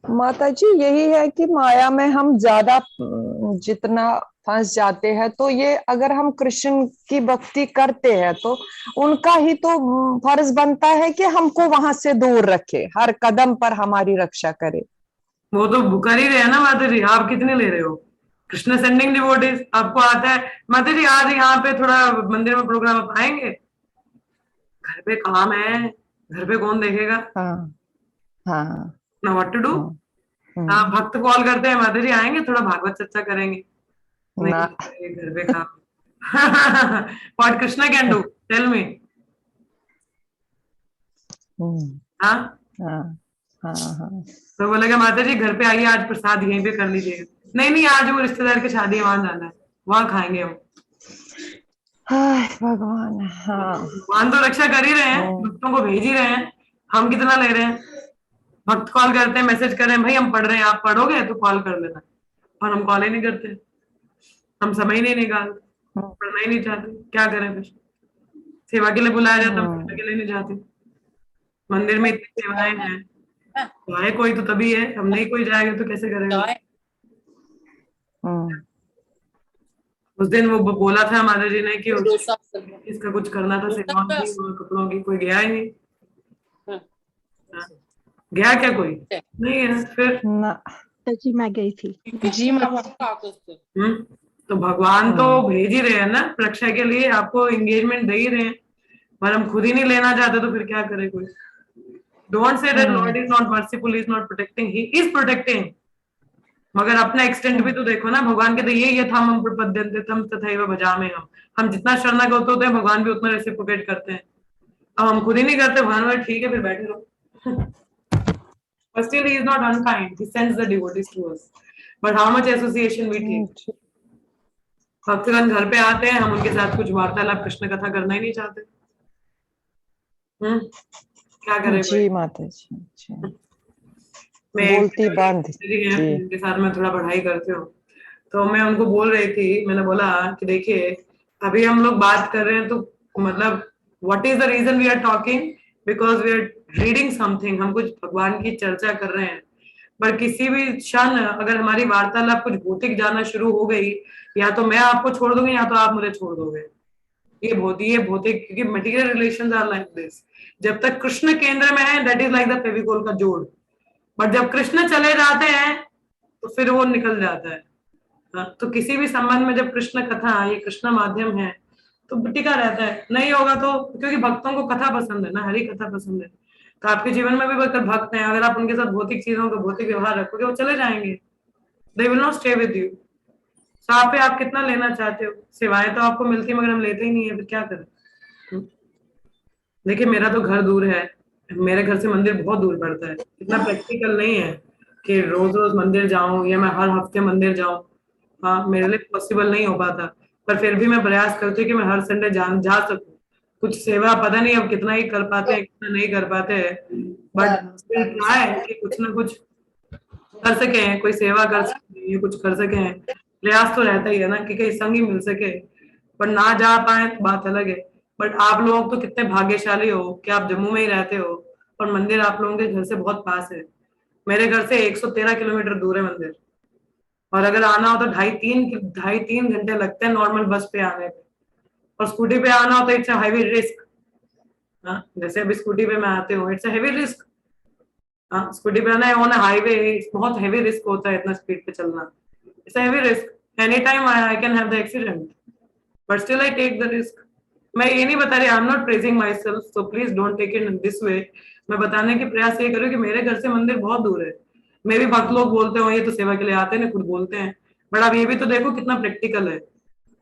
माता जी, यही है कि माया में हम ज्यादा जितना फंस जाते हैं, तो ये अगर हम कृष्ण की भक्ति करते हैं तो उनका ही तो फर्ज बनता है कि हमको वहां से दूर रखे, हर कदम पर हमारी रक्षा करे। वो तो कर ही रहे हैं ना माता जी, आप कितने ले रहे हो? कृष्ण सेंडिंग डिवोटीज, आपको आता है माता जी आज यहाँ पे थोड़ा मंदिर में प्रोग्राम आप आएंगे? घर पे काम है, घर पे कौन देखेगा? हाँ हाँ ना व्हाट टू डू। हाँ, भक्त कॉल करते हैं, माता जी आएंगे, थोड़ा भागवत चर्चा करेंगे। ना नहीं, घर पे काम। What Krishna can do, tell me. हाँ हाँ हाँ हाँ। तो बोलेगा माता जी घर पे आइए, आज प्रसाद यहीं पे कर लीजिएगा। नहीं नहीं, आज वो रिश्तेदार की शादी है, वहां जाना है, वहां खाएंगे हम। हाय भगवान। हाँ भगवान तो रक्षा कर ही रहे हैं, भक्तों को भेज ही रहे हैं, हम कितना ले रहे हैं? भक्त कॉल करते हैं, मैसेज कर रहे हैं, भाई हम पढ़ रहे हैं, आप पढ़ोगे तो कॉल कर लेना, और हम कॉल ही नहीं करते। हम समय ही नहीं निकालते, पढ़ना ही नहीं चाहते, क्या करें फिर? सेवा के लिए बुलाया जाता है, हम सेवा के लिए नहीं जाते। मंदिर में इतनी सेवाएं हैं, तो आए कोई तो तभी है, हम नहीं कोई जाएगा तो कैसे करेगा? उस दिन वो बोला था माता जी ने कि इसका कुछ करना था, सेवा की और कपड़ों की, कोई गया ही नहीं। हाँ। गया क्या कोई? नहीं है फिर ना जी मैं गई थी। जी तो भगवान तो भेज ही रहे हैं ना रक्षा के लिए, आपको एंगेजमेंट दे ही रहे हैं, पर हम खुद ही नहीं लेना चाहते तो फिर क्या करे कोई? Don't say that Lord is not merciful, is not protecting, he is protecting. मगर अपना एक्सटेंट भी तो देखो ना, भगवान के तो यही है, हम प्रपद्यन्ते तम तथैव भजामहे हम जितना शरणागत होते हैं भगवान भी उतना रेसिप्रोकेट करते हैं। अब हम खुद ही नहीं करते, भगवान ठीक है फिर बैठे रहो। But still he is not unkind, he sends the devotees to us, but how much association we take? भक्तगण घर पे आते हैं, हम उनके साथ कुछ वार्तालाप कृष्ण कथा करना ही नहीं चाहते। क्या करें जी माता जी। मैं बोलती बंद उनके साथ में थोड़ा पढ़ाई करती हूँ, तो मैं उनको बोल रही थी, मैंने बोला कि देखिए अभी हम लोग बात कर रहे हैं, तो मतलब what is the reason we are talking, because we are reading something, हम कुछ भगवान की चर्चा कर रहे हैं। पर किसी भी क्षण अगर हमारी वार्तालाप कुछ भौतिक जाना शुरू हो गई, या तो मैं आपको छोड़ दूंगी या तो आप मुझे छोड़ दोगे। ये भौतिक, क्योंकि material relations are like this. जब तक कृष्ण केंद्र में है, that is like the Fevicol का जोड़, बट जब कृष्ण चले जाते हैं तो फिर वो निकल जाता है। तो किसी भी संबंध में जब कृष्ण कथा, ये कृष्ण माध्यम है, तो टिका रहता है। नहीं होगा तो, क्योंकि भक्तों को कथा पसंद है ना, हरी कथा पसंद है, तो आपके जीवन में भी अगर भक्त हैं, अगर आप उनके साथ भौतिक चीजों का भौतिक व्यवहार रखोगे, वो चले जाएंगे, दे will not stay with you. तो आप कितना लेना चाहते हो? सेवाएं तो आपको मिलती है, मगर हम लेते ही नहीं है, फिर क्या करें? देखिए मेरा तो घर दूर है, मेरे घर से मंदिर बहुत दूर पड़ता है, इतना प्रैक्टिकल नहीं है कि रोज रोज मंदिर जाऊं या मैं हर हफ्ते मंदिर जाऊं। हाँ, मेरे लिए पॉसिबल नहीं हो पाता, पर फिर भी मैं प्रयास करती हूँ कि मैं हर संडे जा सकूं। कुछ सेवा पता नहीं अब कितना ही कर पाते हैं, कितना नहीं कर पाते हैं, बट ट्राई कि कुछ ना कुछ कर सके, कोई सेवा कर सके, कुछ कर सके। प्रयास तो रहता ही है ना कि कहीं संगी मिल सके, पर ना जा पाए तो बात अलग है। बट आप लोग तो कितने भाग्यशाली हो कि आप जम्मू में ही रहते हो और मंदिर आप लोगों के घर से बहुत पास है। मेरे घर से 113 किलोमीटर दूर है मंदिर, और अगर आना हो तो ढाई तीन घंटे लगते हैं नॉर्मल बस पे आने पे, और स्कूटी पे आना हो तो इट्स हैवी रिस्क। जैसे अभी स्कूटी पे मैं आते हूँ, इट्स हैवी रिस्क। स्कूटी पे आना है ऑन हाईवे, बहुत हैवी रिस्क होता है, इतना स्पीड पे चलना, it's heavy risk. Any time I can have the accident, but still I take the risk. मैं ये नहीं बता रही, I am not praising myself, so please don't take it in this way. मैं बताने की प्रयास ये करूँ कि मेरे घर से मंदिर बहुत दूर है। मे भी भक्त लोग बोलते हो ये तो सेवा के लिए आते हैं, खुद बोलते हैं, बट आप ये भी तो देखो कितना प्रैक्टिकल है।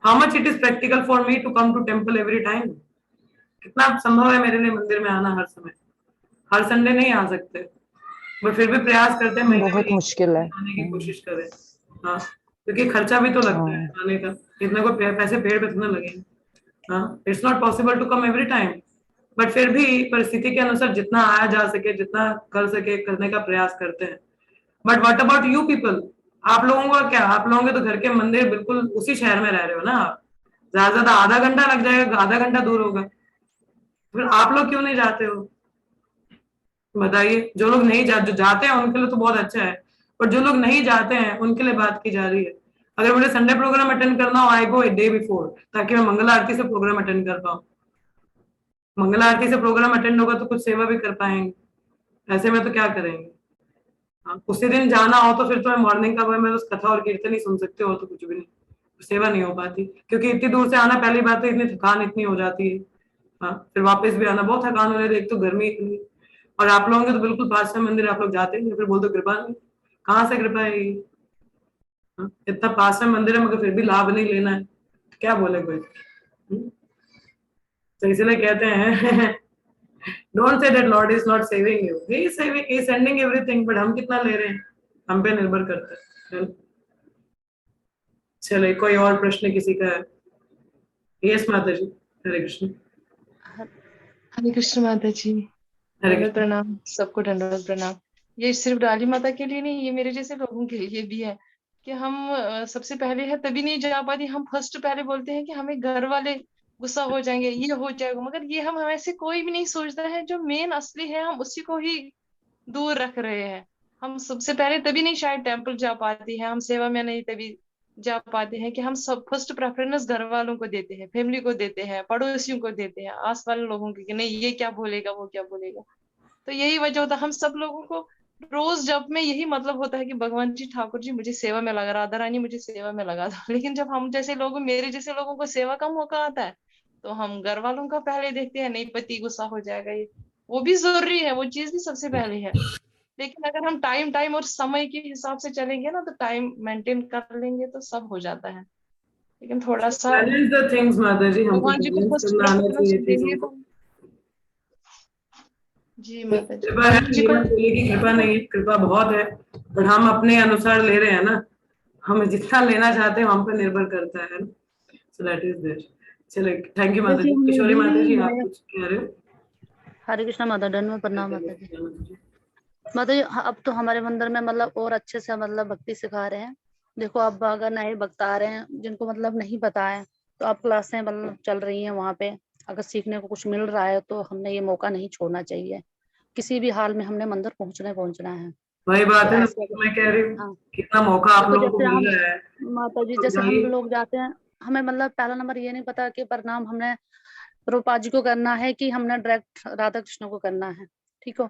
How much it is practical for me to come to temple every time? कितना संभव है मेरे लिए मंदिर में आना हर समय? हर संडे नहीं आ सकते, बट फिर भी प्रयास करते हैं महीने में बहुत एक मुश्किल है। आने की कोशिश करें। हाँ, क्योंकि खर्चा भी तो लगता है हाँ। आने का, इतने को पैसे पेड़ पे थोड़ा लगेंगे। हाँ, it's not possible to come every time, but फिर भी परिस्थिति के अनुसार जितना आया जा सके, जितना कर सके करने का प्रयास करते हैं। But what about you people? आप लोगों का क्या? आप लोगों के तो घर के मंदिर बिल्कुल उसी शहर में रह रहे हो ना आप, ज्यादा से ज्यादा आधा घंटा लग जाएगा, आधा घंटा दूर होगा, फिर आप लोग क्यों नहीं जाते हो? बताइए। जो लोग नहीं जो जाते हैं उनके लिए तो बहुत अच्छा है, पर जो लोग नहीं जाते हैं उनके लिए बात की जा रही है। अगर मुझे संडे प्रोग्राम अटेंड करना हो, आई गो ए डे बिफोर, ताकि मैं मंगल आरती से प्रोग्राम अटेंड कर पाऊँ। मंगल आरती से प्रोग्राम अटेंड होगा तो कुछ सेवा भी कर पाएंगे, ऐसे में तो क्या करेंगे? हाँ, उसी दिन जाना हो तो फिर तो मैं मॉर्निंग का मैं बस कथा और कीर्तन ही सुन सकते हो, तो कुछ भी नहीं, सेवा नहीं हो पाती, क्योंकि इतनी दूर से आना, पहली बात तो इतनी थकान इतनी हो जाती है। हाँ, फिर वापस भी आना बहुत थकान हो जाती है, एक तो गर्मी इतनी, और आप लोगों के तो बिल्कुल पास में मंदिर, आप लोग जाते नहीं, फिर बोलते कृपा नहीं। कहाँ से कृपा है ये? हाँ, इतना पास में मंदिर है मगर फिर भी लाभ नहीं लेना है, तो क्या बोले कोई? तो इसलिए कहते हैं don't say that Lord is not saving you, he is saving, he is sending everything, but हम कितना ले रहे हैं हम पे निर्भर करता है। चलिए, कोई और प्रश्न किसी का है? यस माता जी, हरे कृष्ण। हरे कृष्ण माता जी। हरे दंडवत कृष्ण। प्रणाम, सबको दंडवत प्रणाम। ये सिर्फ डाली माता के लिए नहीं, ये मेरे जैसे लोगों के लिए भी है कि हम सबसे पहले है तभी नहीं जा पाते। हम फर्स्ट पहले बोलते हैं कि हमें घर वाले गुस्सा हो जाएंगे, ये हो जाएगा, मगर ये हम ऐसे कोई भी नहीं सोचता है जो मेन असली है, हम उसी को ही दूर रख रहे हैं। हम सबसे पहले तभी नहीं शायद टेम्पल जा पाते हैं, हम सेवा में नहीं तभी जा पाते हैं कि हम सब फर्स्ट प्रेफरेंस घर वालों को देते हैं, फैमिली को देते हैं, पड़ोसियों को देते हैं, आस वाले लोगों की, कि नहीं ये क्या बोलेगा, वो क्या बोलेगा। तो यही वजह होता है हम सब लोगों को रोज जब में यही मतलब होता है कि भगवान जी, ठाकुर जी मुझे सेवा में लगा, राधा रानी मुझे सेवा में लगा दो। लेकिन जब हम जैसे लोग, मेरे जैसे लोगों को सेवा का मौका आता है, तो हम घर वालों का पहले देखते हैं, नहीं पति गुस्सा हो जाएगा, ये वो भी जरूरी है, वो चीज भी सबसे पहले है। लेकिन अगर हम टाइम टाइम और समय के हिसाब से चलेंगे ना, तो टाइम मेंटेन कर लेंगे तो सब हो जाता है। लेकिन थोड़ा सा बैलेंस द थिंग्स माता जी, हमको भगवान जी को बैलेंस फर्स्ट करना आना प्रेफरेंस चाहिए देंगे चीजों तो। को। जी माता जी, कृपा है, भगवान जी ये को मत बोलिए कि कृपा नहीं है, कृपा बहुत है, बट हम अपने अनुसार ले रहे हैं ना, हमें जितना लेना चाहते हैं हम पे निर्भर करता है ना, सो दैट इज देयर। चलिए, थैंक यू माता जैसे जी। हम किशोरी माता यदि जी, आप माया कुछ कह रहे हो? हरे कृष्णा माता, दंडवत प्रणाम माता जी। माता जी, अब तो हमारे मंदिर में मतलब और अच्छे से मतलब भक्ति सिखा रहे हैं। देखो, अब अगर नए भक्त आ रहे हैं जिनको मतलब नहीं पता है, तो अब क्लासें मतलब चल रही हैं वहाँ पे। अगर सीखने को कुछ मिल रहा है तो हमने ये मौका नहीं छोड़ना चाहिए, किसी भी हाल में हमने मंदिर पहुंचना है। वही बात तो है ना, ऐसे मैं कह रही हूँ हाँ, कितना मौका आप देखो लोगों को जैसे मिल हम, रहा है, माता जी तो जैसे हम जाइए। लोग जाते हैं, हमें मतलब पहला नंबर ये नहीं पता कि प्रणाम हमने प्रभुपाद जी को करना है कि हमने डायरेक्ट राधा कृष्ण को करना है। ठीक हो,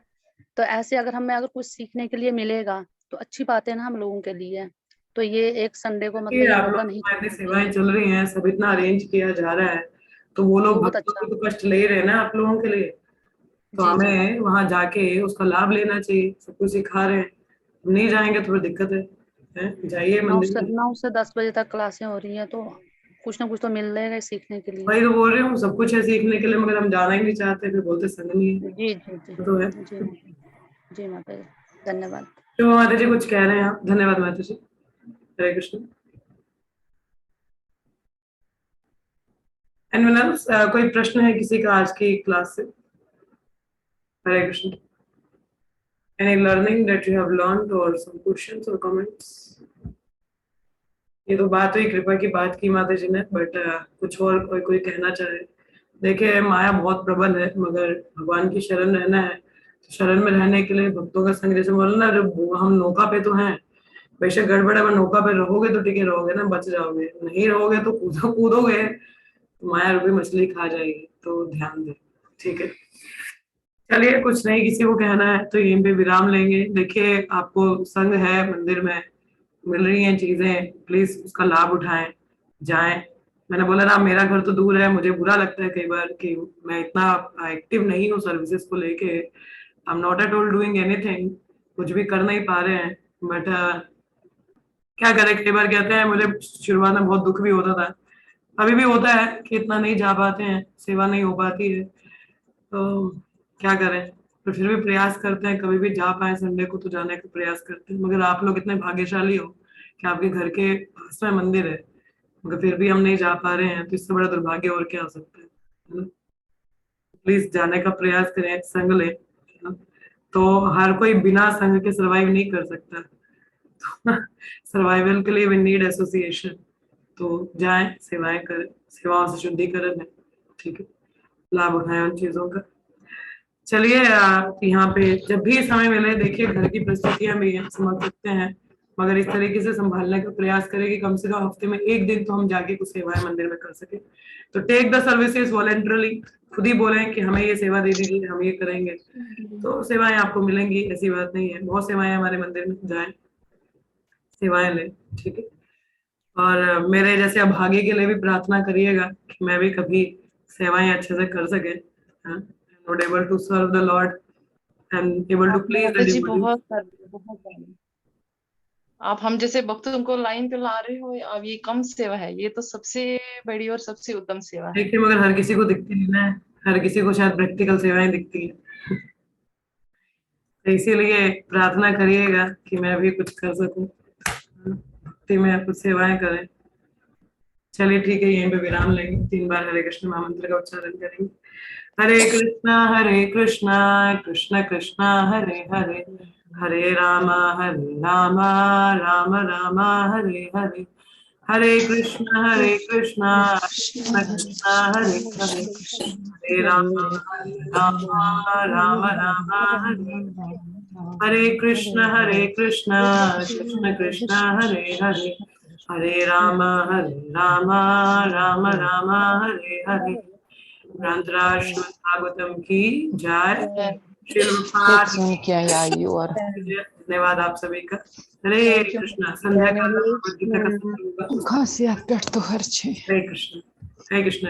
तो ऐसे अगर हमें अगर कुछ सीखने के लिए मिलेगा तो अच्छी बात है ना हम लोगों के लिए। तो ये एक संडे को मतलब ये ये आप मौका लोग नहीं इतनी छोड़ना सेवाएं चाहिए। चल रही हैं, सब इतना अरेंज किया जा रहा है, तो वो लोग बहुत भक्तों अच्छा। के तो कष्ट ले रहे हैं ना आप लोगों के लिए, तो जी जी। हमें वहां जाके उसका लाभ लेना चाहिए। सब कुछ सिखा रहे हैं, हम नहीं जाएंगे तो फिर दिक्कत है, जाइए मंदिर में। 9 से 10 बजे तक क्लासें हो रही हैं, तो कुछ ना कुछ तो मिल रहा है सीखने के लिए। वही तो बोल रही हूँ, सब कुछ है सीखने के लिए, मगर हम जाना ही नहीं चाहते, फिर बोलते संग नहीं है, जी जी जी। वो तो है। जी जी माता जी, धन्यवाद। तो माता जी कुछ कह रहे हैं आप? धन्यवाद माता जी, हरे कृष्ण। Anyone else? कोई प्रश्न है किसी का आज की क्लास से? हरे Krishna. Any learning that you have learned or some questions or comments? ये तो बात हुई कृपा की बात की माता जी ने, बट कुछ और कोई कोई कहना चाहे? देखिए, माया बहुत प्रबल है, मगर भगवान की शरण रहना है, तो शरण में रहने के लिए भक्तों का संग, जैसे बोला ना, जब हम नौका पे तो हैं, बेशक गड़बड़ है, पर नौका पे रहोगे तो टिके रहोगे ना, बच जाओगे, नहीं रहोगे तो कूदोगे तो माया रूपी मछली खा जाएगी, तो ध्यान दे। ठीक है, चलिए, कुछ नहीं किसी को कहना है तो यहीं पे विराम लेंगे। देखिए, आपको संग है मंदिर में, मिल रही हैं चीजें, प्लीज उसका लाभ उठाएं, जाएं। मैंने बोला ना, मेरा घर तो दूर है, मुझे बुरा लगता है कई बार कि मैं इतना एक्टिव नहीं हूँ सर्विसेज को लेके, आई am not at all doing anything, कुछ भी कर नहीं पा रहे हैं, बट क्या करें, कई बार कहते हैं, मुझे शुरुआत में बहुत दुख भी होता था अभी भी होता है कि इतना नहीं जा पाते हैं, सेवा नहीं हो पाती है, तो क्या करें, तो फिर भी प्रयास करते हैं, कभी भी जा पाए संडे को तो जाने का प्रयास करते हैं। मगर आप लोग इतने भाग्यशाली हो कि आपके घर के पास में मंदिर है, मगर फिर भी हम नहीं जा पा रहे हैं, तो इससे बड़ा दुर्भाग्य और क्या हो सकता है ना? प्लीज जाने का प्रयास करें, संग लें, है ना? तो हर कोई बिना संग के सरवाइव नहीं कर सकता, सर्वाइवल के लिए वी नीड एसोसिएशन। तो जाएं, सेवाएं करें, सेवाओं से शुद्धिकरण है, ठीक है, लाभ उठाएं उन चीजों का। चलिए यहाँ पे जब भी समय मिले, देखिए घर की परिस्थितियां भी हैं, समझ सकते हैं, मगर इस तरीके से संभालने का प्रयास करें कि कम से कम हफ्ते में एक दिन तो हम जाके कुछ सेवाएं मंदिर में कर सके। तो टेक द सर्विसेज वॉलेंटरली, खुद ही बोलें कि हमें ये सेवा दे दीजिए, हम ये करेंगे, तो सेवाएं आपको मिलेंगी, ऐसी बात नहीं है। बहुत सेवाएं हमारे मंदिर में, जाएं सेवाएं लें, ठीक है। और मेरे जैसे अभागे के लिए भी प्रार्थना करिएगा कि मैं भी कभी सेवाएं अच्छे से कर सके, not able to serve the lord and able to please the Mata ji devotees. बहुत आप हम जैसे भक्तों को लाइन पे ला रहे हो, अब ये कम सेवा है, ये तो सबसे बड़ी और सबसे उत्तम सेवा है। देखिए मगर हर किसी को दिखती नहीं ना, हर किसी को शायद प्रैक्टिकल सेवाएं दिखती है, तो इसीलिए प्रार्थना करिएगा कि मैं भी कुछ कर सकूं, भक्ति में कुछ सेवाएं करें। चलिए ठीक है, यहीं पे विराम लेंगे, 3 बार हरे कृष्ण महामंत्र का उच्चारण करेंगे। हरे कृष्णा कृष्ण कृष्ण हरे हरे, हरे राम राम राम हरे हरे, हरे कृष्ण कृष्ण कृष्ण हरे हरे, हरे राम राम हरे, हरे कृष्ण कृष्ण कृष्ण हरे हरे, हरे राम राम राम हरे हरे। ग्रंथराज श्रीमद् भागवतम की जय। धन्यवाद आप सभी का। हरे कृष्णा। संध्या काल में भगवद गीता का सत्संग होगा। खासियत पेट तो हर छे। हरे कृष्ण। हरे कृष्ण।